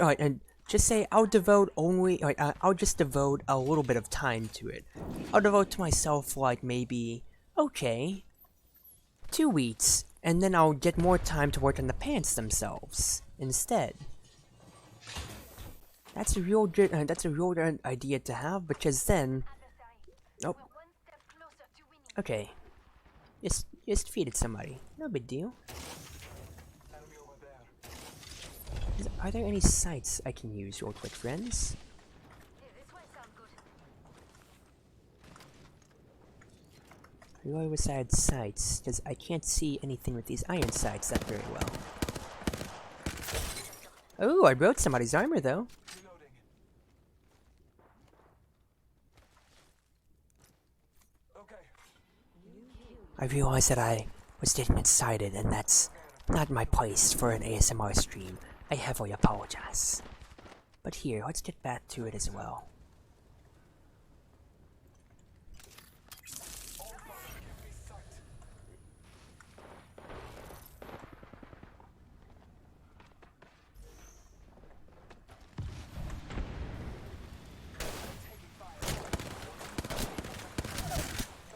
say I'll just devote a little bit of time to it. I'll devote to myself like maybe, okay, 2 weeks, and then I'll get more time to work on the pants themselves instead. That's a real good idea to have, because then, oh, okay, just defeated somebody, no big deal. Are there any sites I can use real quick, friends? Really besides sights, because I can't see anything with these iron sights that very well. Oh, I broke somebody's armor though. I realized that I was getting excited, and that's not my place for an ASMR stream. I heavily apologize. But here, let's get back to it as well.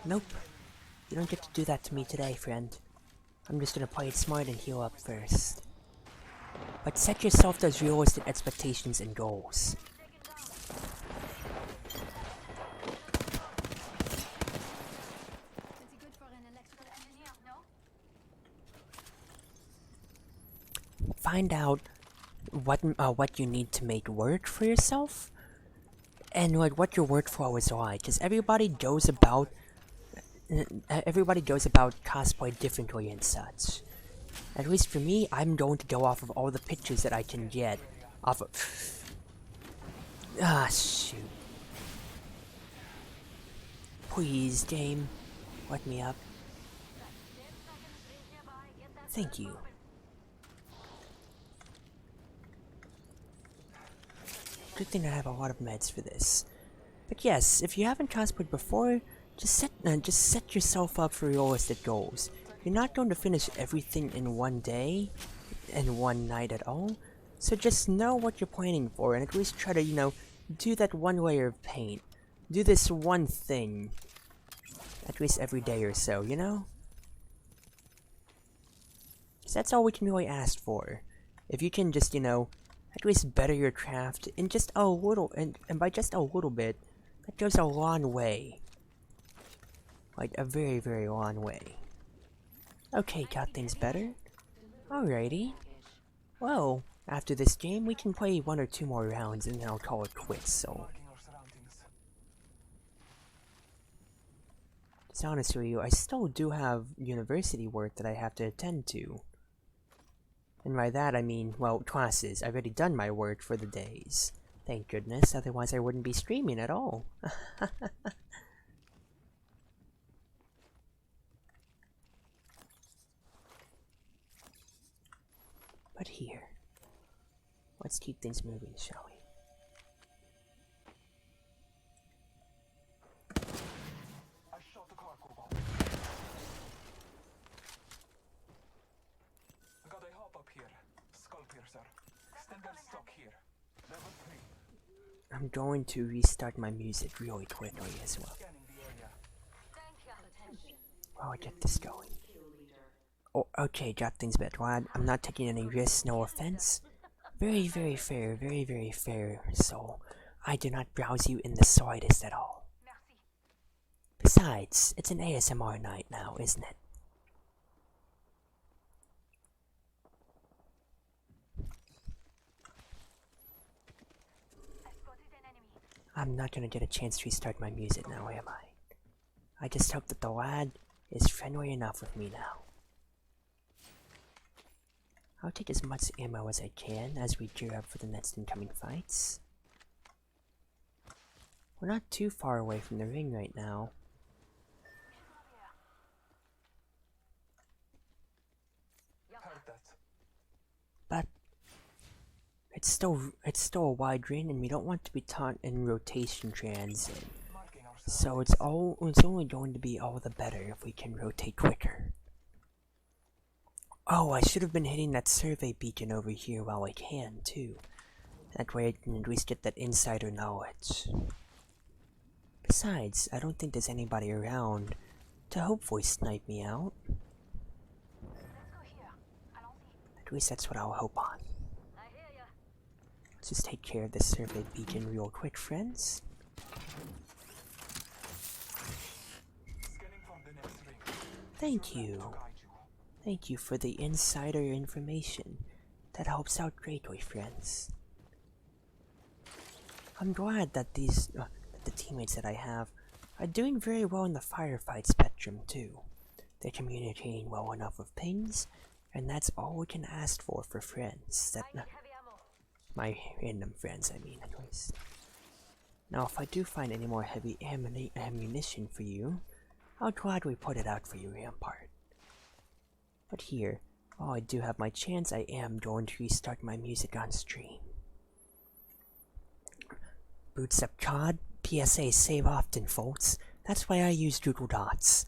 Nope. You don't get to do that to me today, friend. I'm just gonna play it smart and heal up first. But set yourself those realistic expectations and goals. Find out what you need to make work for yourself, and like what your workflow is like, because everybody goes about cosplay differently and such. At least for me, I'm going to go off of all the pictures that I can get off of. Ah, shoot. Please, game, let me up. Thank you. Good thing I have a lot of meds for this. But yes, if you haven't cosplayed before, just set yourself up for realistic goals. You're not going to finish everything in one day, and one night at all, so just know what you're planning for, and at least try to, you know, do that one layer of paint. Do this one thing, at least every day or so, you know? 'Cause that's all we can really ask for. if you can just, at least better your craft in just a little, and by just a little bit, that goes a long way. Like, a very, very long way. Okay, got things better? Alrighty. Well, after this game, we can play 1 or 2 more rounds and then I'll call it quits, so... To be honest with you, I still do have university work that I have to attend to. And by that I mean, well, classes. I've already done my work for the days. Thank goodness, otherwise I wouldn't be streaming at all. But here, let's keep things moving, shall we? I shot the cargo bomb. Got a hop up here. Skull piercer. Standard stock here. Level 3. I'm going to restart my music really quickly as well. Scanning the area. While I get this going. Oh, okay, got things better. Well, I'm not taking any risks, no offense. Very, very fair, very, very fair, so I do not browse you in the slightest at all. Besides, it's an ASMR night now, isn't it? I'm not gonna get a chance to restart my music now, am I? I just hope that the lad is friendly enough with me now. I'll take as much ammo as I can as we gear up for the next incoming fights. We're not too far away from the ring right now. Heard that. But it's still a wide ring and we don't want to be taught in rotation transit. Marking our So it's only going to be all the better if we can rotate quicker. Oh, I should have been hitting that survey beacon over here while I can, too. That way I can at least get that insider knowledge. Besides, I don't think there's anybody around to hopefully snipe me out. At least that's what I'll hope on. Let's just take care of this survey beacon real quick, friends. scanning from the next ring. Thank you. Guide you. Thank you for the insider information. That helps out greatly, friends. I'm glad that that the teammates that I have are doing very well in the firefight spectrum too. They're communicating well enough with pings, and that's all we can ask for friends. My random friends, I mean, anyways. Now, if I do find any more heavy ammunition for you, I'll gladly put it out for you, Rampart. But here, while I do have my chance, I am going to restart my music on stream. Boots up COD, PSA save often, folks. That's why I use Google Dots.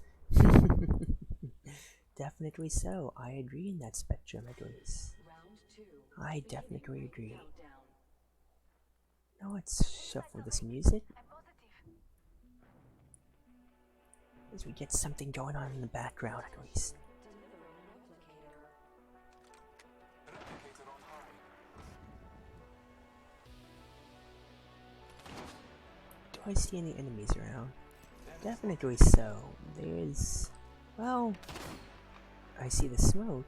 Definitely so. I agree in that spectrum, at least. I definitely agree. Now let's shuffle this music. As we get something going on in the background, at least. Replicator on high. Do I see any enemies around? Definitely so. There's... well... I see the smoke.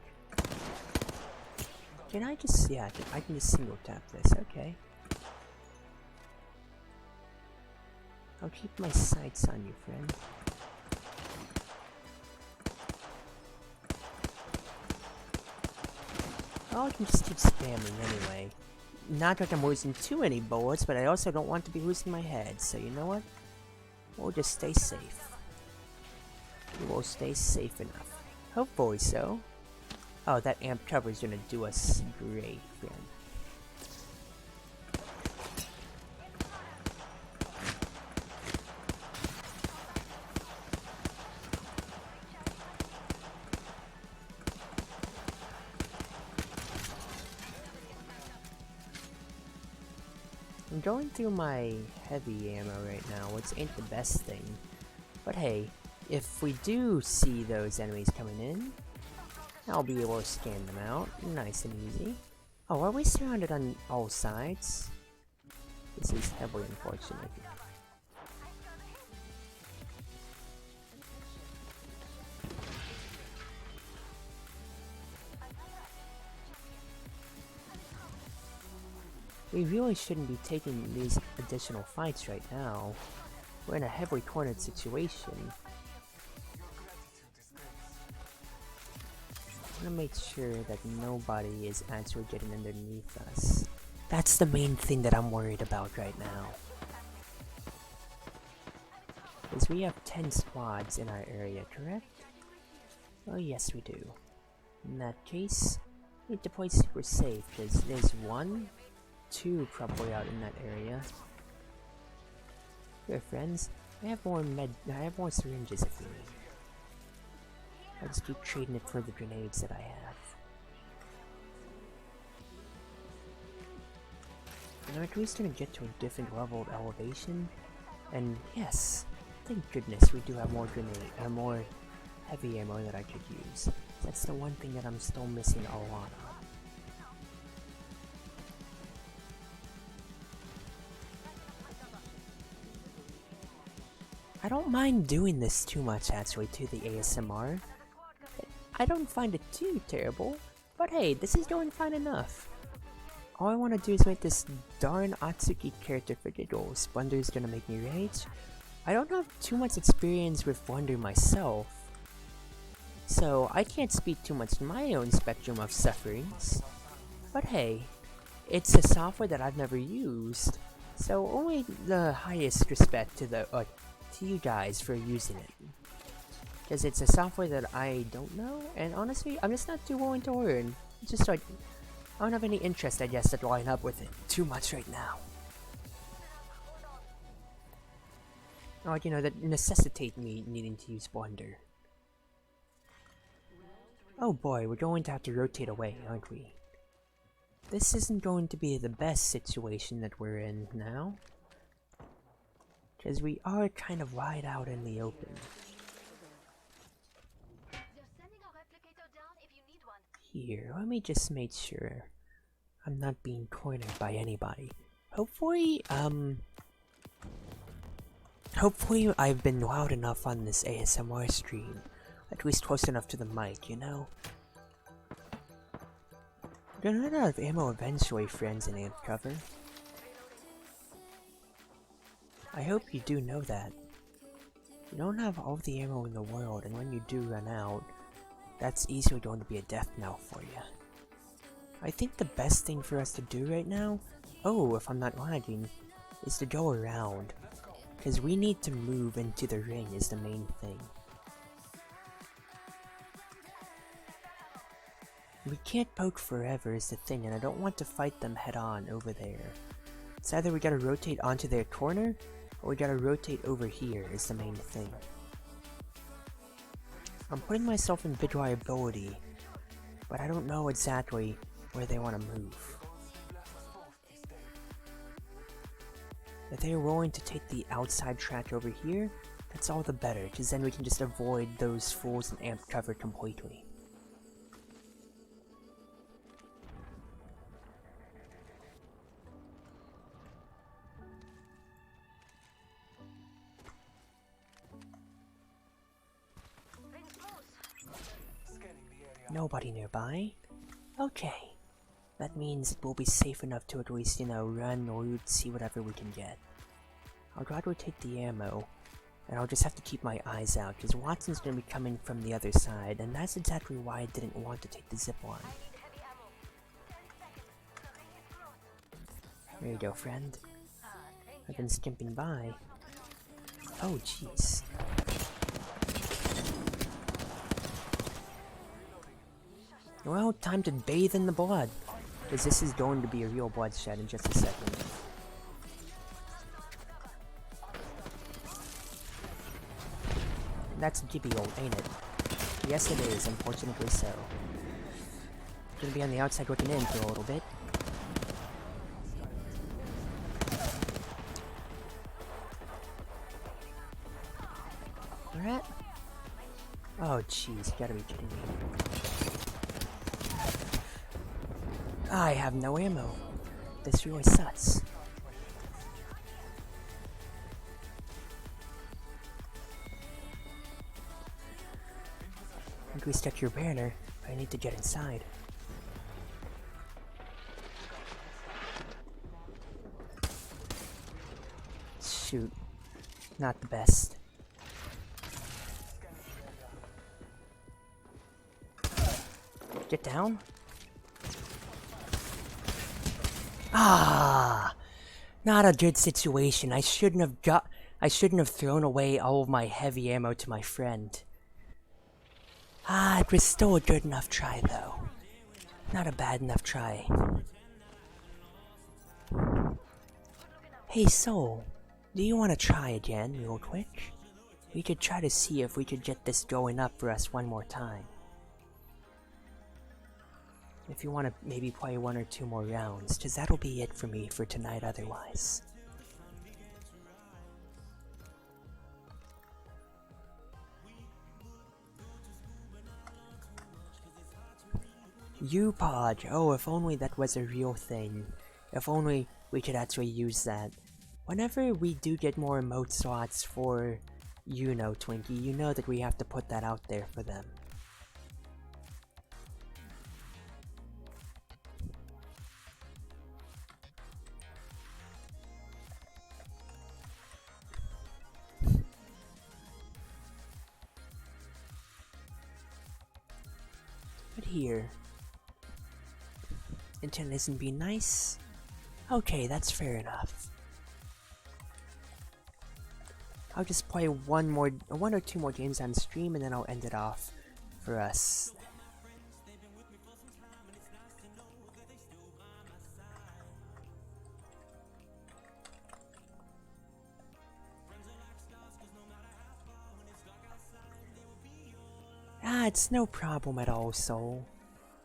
Can I just... yeah, I can just single tap this, okay. I'll keep my sights on you, friend. Oh, I can just keep spamming anyway. Not that I'm losing too many bullets, but I also don't want to be losing my head, so you know what? We'll just stay safe. We will stay safe enough. Hopefully so. Oh, that amp cover is gonna do us great, friend. I'm going through my heavy ammo right now, which ain't the best thing. But hey, if we do see those enemies coming in, I'll be able to scan them out, nice and easy. Oh, are we surrounded on all sides? This is heavily unfortunate. We really shouldn't be taking these additional fights right now. We're in a heavily cornered situation. I want to make sure that nobody is actually getting underneath us. That's the main thing that I'm worried about right now. Is we have 10 squads in our area, correct? Oh yes we do. In that case, we need to play super safe, because there's 1, 2 probably out in that area. Here friends, I have more syringes if you need. I'll just keep trading it for the grenades that I have. And we're at least gonna get to a different level of elevation. And yes, thank goodness we do have more more heavy ammo that I could use. That's the one thing that I'm still missing a lot of. I don't mind doing this too much actually to the ASMR. I don't find it too terrible, but hey, this is going fine enough. All I want to do is make this darn Atsuki character for giggles. Wonder's gonna make me rage. I don't have too much experience with Wonder myself, so I can't speak too much to my own spectrum of sufferings. But hey, it's a software that I've never used, so only the highest respect to to you guys for using it. Because it's a software that I don't know, and honestly, I'm just not too willing to learn. It's just like, I don't have any interest, I guess, to line up with it too much right now. Oh, you know, that necessitate me needing to use Wonder. Oh boy, we're going to have to rotate away, aren't we? This isn't going to be the best situation that we're in now. Because we are kind of wide out in the open. Here, let me just make sure I'm not being cornered by anybody. Hopefully I've been loud enough on this ASMR stream, at least close enough to the mic, you know? We're gonna run out of ammo eventually, friends in amp cover. I hope you do know that. You don't have all the ammo in the world, and when you do run out, that's easily going to be a death knell for you. I think the best thing for us to do right now, oh, if I'm not lagging, is to go around. Because we need to move into the ring is the main thing. We can't poke forever is the thing, and I don't want to fight them head on over there. It's either we gotta rotate onto their corner, or we gotta rotate over here is the main thing. I'm putting myself in big liability, but I don't know exactly where they want to move. If they're willing to take the outside track over here, that's all the better, because then we can just avoid those fools in amp cover completely. Nobody nearby? Okay. That means we'll be safe enough to at least, you know, run or see whatever we can get. I'll rather take the ammo, and I'll just have to keep my eyes out, because Watson's gonna be coming from the other side, and that's exactly why I didn't want to take the zipline. There you go, friend. I've been skimping by. Oh, jeez. Well, time to bathe in the blood, because this is going to be a real bloodshed in just a second. That's Gibby old, ain't it? Yes it is, unfortunately so. Gonna be on the outside looking in for a little bit. Alright. Oh jeez, you gotta be kidding me. I have no ammo. This really sucks. I think we stuck your banner. I need to get inside. Shoot. Not the best. Get down. Ah! Not a good situation. I shouldn't have thrown away all of my heavy ammo to my friend. Ah, it was still a good enough try though. Not a bad enough try. Hey Soul, do you want to try again real quick? We could try to see if we could get this going up for us one more time. If you want to maybe play 1 or 2 more rounds, cause that'll be it for me for tonight otherwise. U-Pod! Oh, if only that was a real thing. If only we could actually use that. Whenever we do get more emote slots for, you know, Twinkie, you know that we have to put that out there for them. But here... Internet isn't being nice? Okay, that's fair enough. I'll just play 1 or 2 more games on stream and then I'll end it off for us. Ah, it's no problem at all, Soul.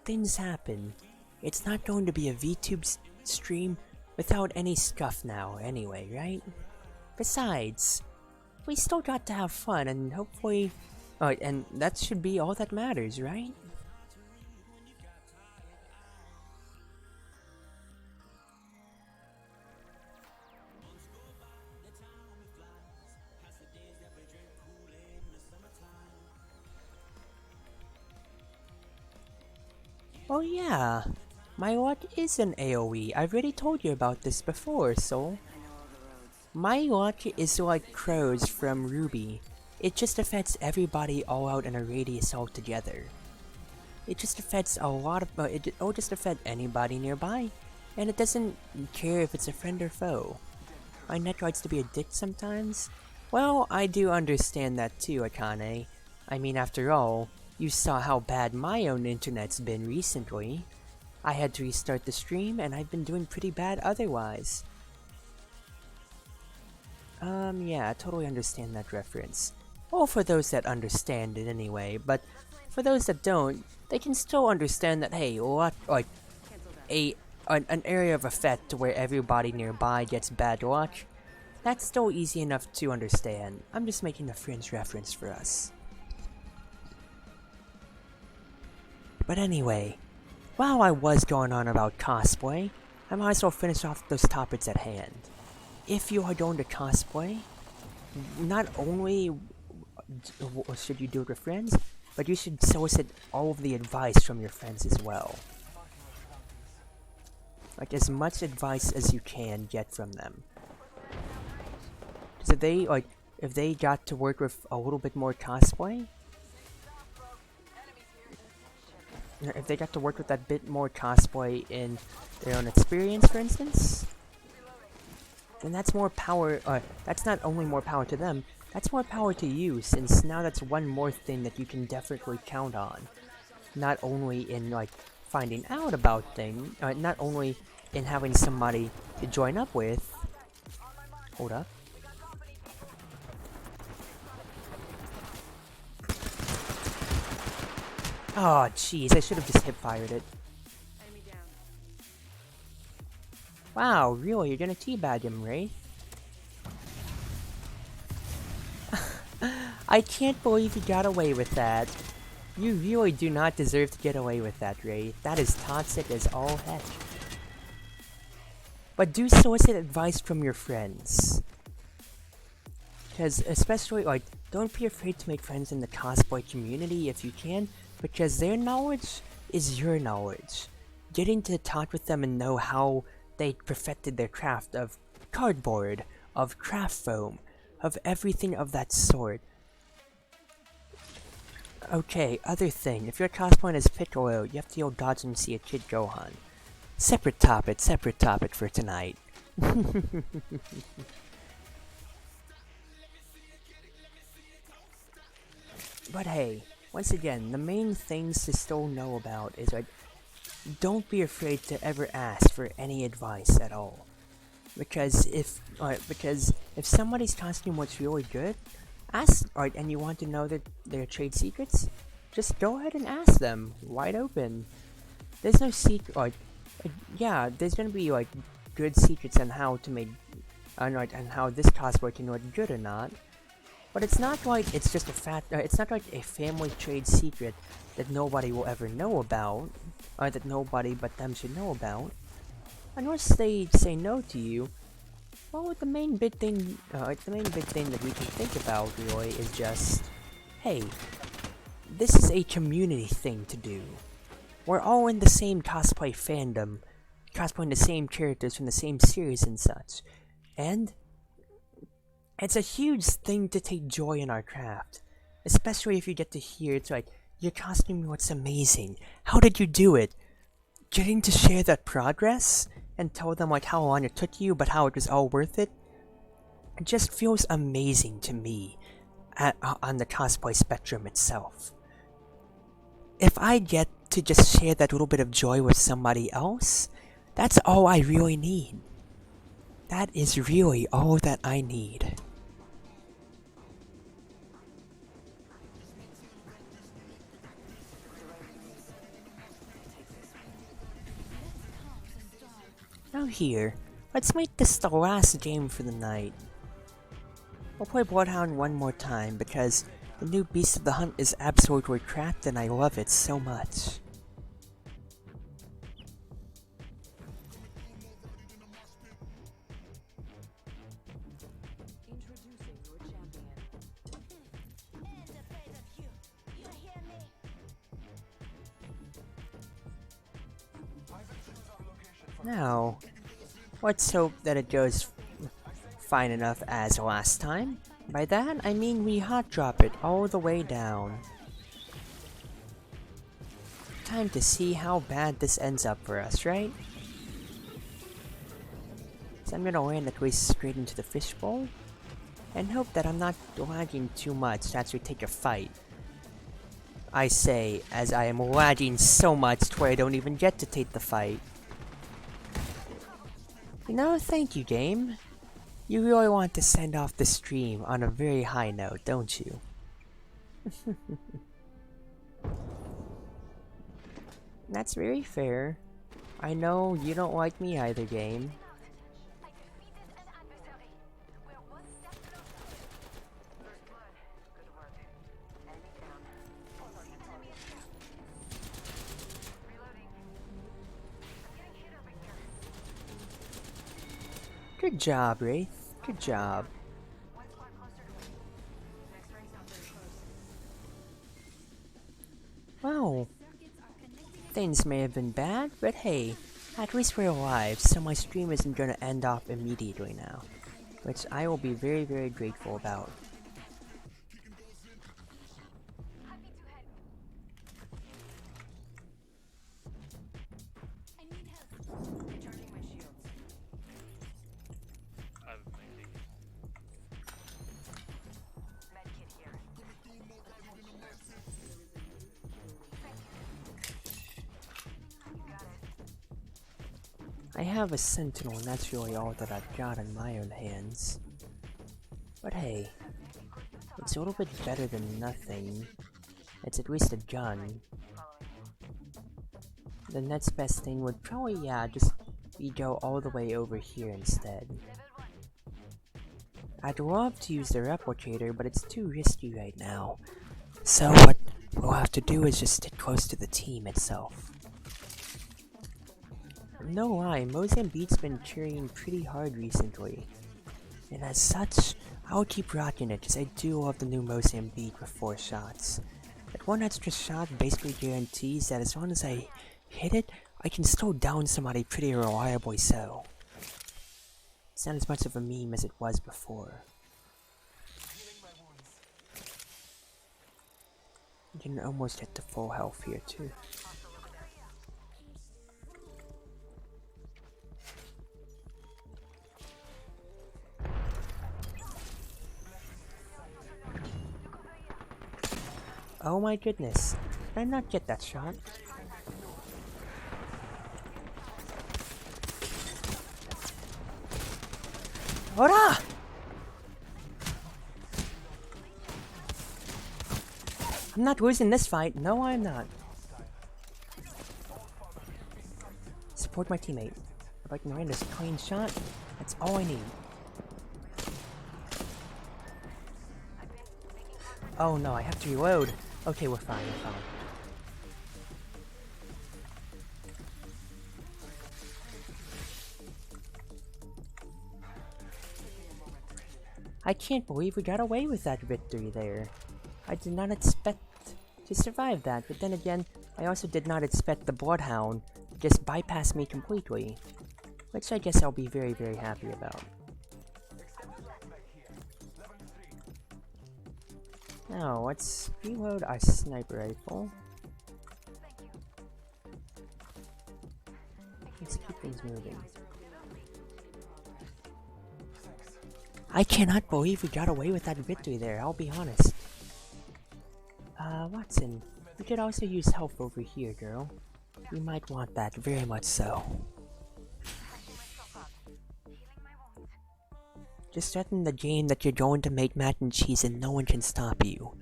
Things happen. It's not going to be a VTube stream without any scuff now, anyway, right? Besides, we still got to have fun, and hopefully... and that should be all that matters, right? Oh yeah, my watch is an AoE. I've already told you about this before, so... My watch is like crows from Ruby. It just affects everybody all out in a radius altogether. It just affects a lot of... it'll just affect anybody nearby, and it doesn't care if it's a friend or foe. My net likes to be a dick sometimes. Well, I do understand that too, Akane. I mean, after all, you saw how bad my own internet's been recently. I had to restart the stream, and I've been doing pretty bad otherwise. Yeah, I totally understand that reference. Well, for those that understand it anyway, but for those that don't, they can still understand that, hey, what, like, an area of effect where everybody nearby gets bad luck, that's still easy enough to understand. I'm just making a fringe reference for us. But anyway, while I was going on about cosplay, I might as well finish off those topics at hand. If you are going to cosplay, not only should you do it with friends, but you should solicit all of the advice from your friends as well. Like, as much advice as you can get from them. Because if they got to work with a little bit more cosplay, if they got to work with that bit more cosplay in their own experience, for instance, then that's more power, that's not only more power to them, that's more power to you, since now that's one more thing that you can definitely count on. Not only in, like, finding out about things, not only in having somebody to join up with. Hold up. Oh, jeez, I should have just hip-fired it. Wow, really? You're gonna teabag him, Wraith? I can't believe you got away with that. You really do not deserve to get away with that, Ray. That is toxic as all heck. But do solicit advice from your friends. Because especially, like, don't be afraid to make friends in the cosplay community if you can, because their knowledge is your knowledge. Getting to talk with them and know how they perfected their craft of cardboard, of craft foam, of everything of that sort. Okay, other thing, if you're cosplaying as Piccolo, you have to go dodge and see a Kid Gohan. Separate topic for tonight. But hey, once again, the main things to still know about is like, don't be afraid to ever ask for any advice at all. Because if somebody's costume was really good, ask, and you want to know their trade secrets, just go ahead and ask them, wide open. There's no secret, yeah, there's gonna be like good secrets on how to make, and how this cosplay can look good or not. But it's not like it's just it's not like a family trade secret that nobody will ever know about, or that nobody but them should know about. Unless they say no to you. Well, the main big thing that we can think about really is just, hey, this is a community thing to do. We're all in the same cosplay fandom, cosplaying the same characters from the same series and such, and it's a huge thing to take joy in our craft, especially if you get to hear it's like, your costume looks amazing, how did you do it? Getting to share that progress and tell them like how long it took you, but how it was all worth it, it just feels amazing to me on the cosplay spectrum itself. If I get to just share that little bit of joy with somebody else, that's all I really need. That is really all that I need. Now here, let's make this the last game for the night. We'll play Bloodhound one more time because the new Beast of the Hunt is absolutely cracked and I love it so much. Now, let's hope that it goes fine enough as last time. By that, I mean we hot drop it all the way down. Time to see how bad this ends up for us, right? So I'm gonna land at least straight into the fishbowl, and hope that I'm not lagging too much to actually take a fight. I say, as I am lagging so much to where I don't even get to take the fight. You know, thank you, game. You really want to send off the stream on a very high note, don't you? That's very fair. I know you don't like me either, game. Good job, Wraith. Good job. Wow. Things may have been bad, but hey, at least we're alive, so my stream isn't gonna end off immediately now. Which I will be very, very grateful about. I have a sentinel and that's really all that I've got in my own hands. But hey, it's a little bit better than nothing. It's at least a gun. The next best thing would probably, yeah, just be go all the way over here instead. I'd love to use the replicator, but it's too risky right now. So What we'll have to do is just stick close to the team itself. No lie, Mozambique's been cheering pretty hard recently. And as such, I'll keep rocking it because I do love the new Mozambique with 4 shots. That one extra shot basically guarantees that as long as I hit it, I can still down somebody pretty reliably so. It's not as much of a meme as it was before. You can almost hit the full health here too. Oh my goodness, did I not get that shot? Hola! I'm not losing this fight. No, I'm not. Support my teammate. If I can land this clean shot, that's all I need. Oh no, I have to reload. Okay, we're fine, we're fine. I can't believe we got away with that victory there. I did not expect to survive that, but then again, I also did not expect the Bloodhound to just bypass me completely. Which I guess I'll be very, very happy about. Now, let's reload our sniper rifle. Let's keep things moving. I cannot believe we got away with that victory there, I'll be honest. Watson, we could also use health over here, girl. You might want that, very much so. Just threaten the game that you're going to make mac and cheese and no one can stop you.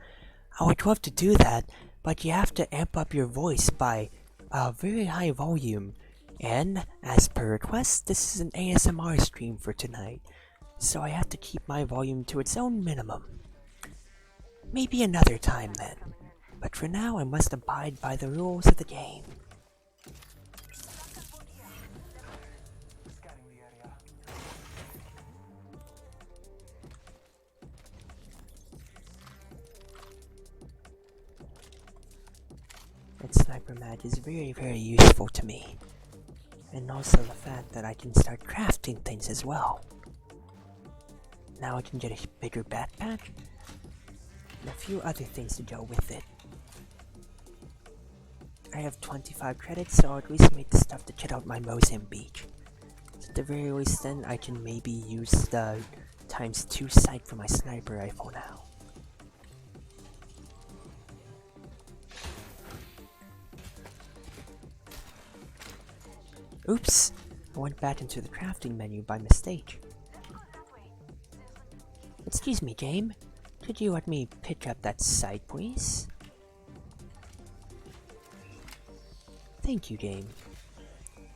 I would love to do that, but you have to amp up your voice by a very high volume. And, as per request, this is an ASMR stream for tonight, so I have to keep my volume to its own minimum. Maybe another time then, but for now I must abide by the rules of the game. That sniper mag is very, very useful to me. And also the fact that I can start crafting things as well. Now I can get a bigger backpack, and a few other things to go with it. I have 25 credits, so I'll at least make the stuff to kit out my Mozambique. So at the very least then, I can maybe use the ×2 sight for my sniper rifle now. Oops! I went back into the crafting menu by mistake. Excuse me, game. Could you let me pick up that sight, please? Thank you, game.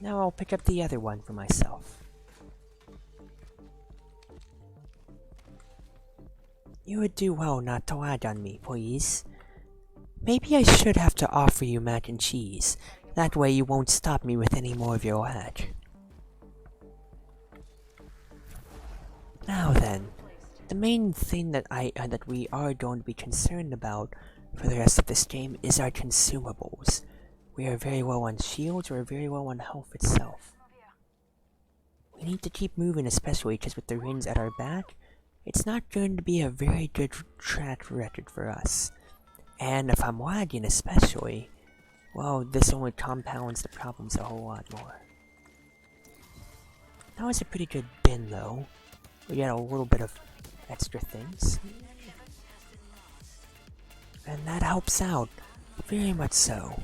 Now I'll pick up the other one for myself. You would do well not to lag on me, please. Maybe I should have to offer you mac and cheese. That way you won't stop me with any more of your lag. Now then, the main thing that we are going to be concerned about for the rest of this game is our consumables. We are very low on shields, we're very low on health itself. We need to keep moving, especially because with the rings at our back, it's not going to be a very good track record for us. And if I'm lagging especially, well, this only compounds the problems a whole lot more. That was a pretty good bin though. We got a little bit of extra things. And that helps out, very much so.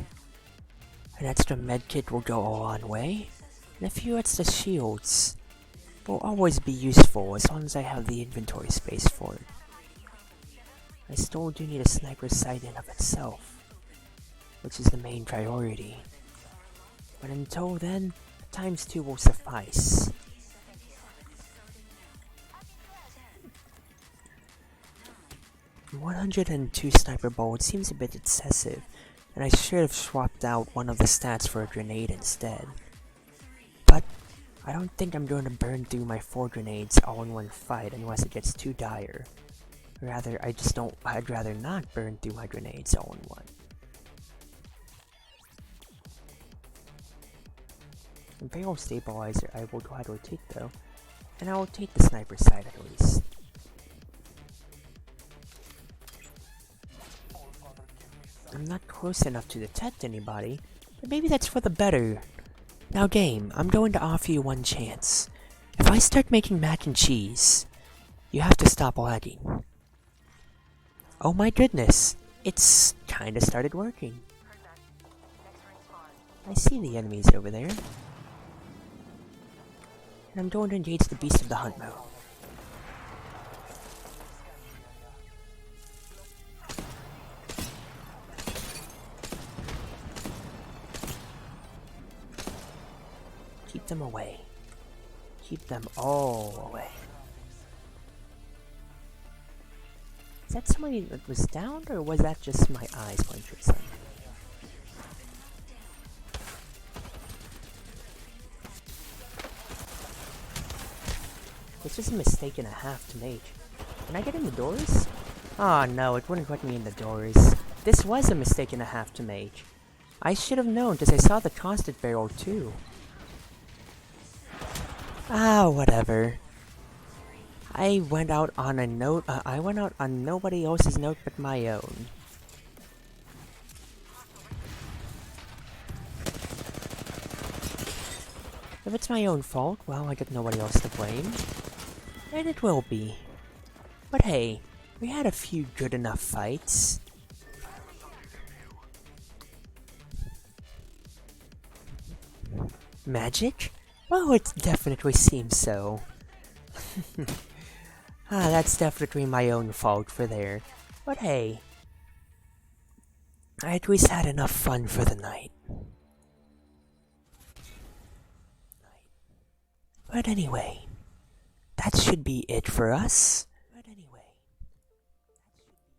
An extra medkit will go a long way, and a few extra shields will always be useful as long as I have the inventory space for it. I still do need a sniper sight in of itself, which is the main priority. But until then, ×2 will suffice. 102 sniper bullets seems a bit excessive, and I should have swapped out one of the stats for a grenade instead. But I don't think I'm going to burn through my 4 grenades all in one fight unless it gets too dire. Rather, I'd rather not burn through my grenades all in one. Imperial Stabilizer I will gladly take though, and I will take the sniper side at least. I'm not close enough to detect anybody, but maybe that's for the better. Now game, I'm going to offer you one chance. If I start making mac and cheese, you have to stop lagging. Oh my goodness, it's kinda started working. I see the enemies over there. And I'm going to engage the Beast of the Hunt mode. Keep them away. Keep them all away. Is that somebody that was downed, or was that just my eyes going through something? It's just a mistake and a half to make. Can I get in the doors? Oh no, it wouldn't let me in the doors. This was a mistake and a half to make. I should have known, because I saw the constant barrel too. Ah, whatever. I went out on a note. I went out on nobody else's note but my own. If it's my own fault, well, I got nobody else to blame. And it will be. But hey, we had a few good enough fights. Magic? Well, it definitely seems so. That's definitely my own fault for there. But hey, I at least had enough fun for the night. But anyway, that should be it for us.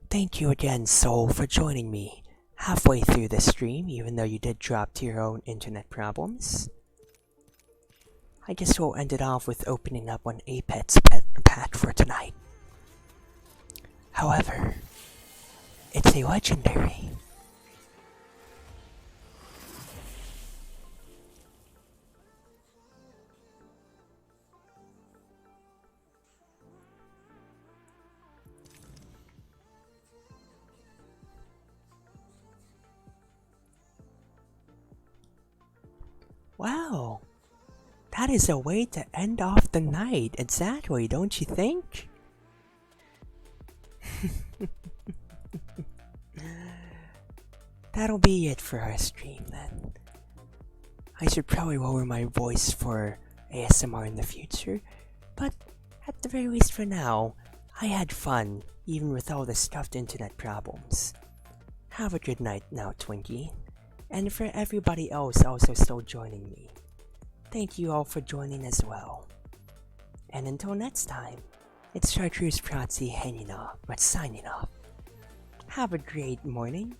Thank you again, Soul, for joining me halfway through the stream, even though you did drop to your own internet problems. I guess we'll end it off with opening up one Apex pack for tonight. However, it's a legendary. Wow, that is a way to end off the night, exactly, don't you think? That'll be it for our stream then. I should probably lower my voice for ASMR in the future, but at the very least for now, I had fun, even with all the stuffed internet problems. Have a good night now, Twinkie. And for everybody else also still joining me, thank you all for joining as well. And until next time, it's Chartreuse Proxy hanging off, but signing off. Have a great morning,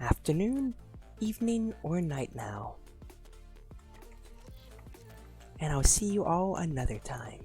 afternoon, evening, or night now. And I'll see you all another time.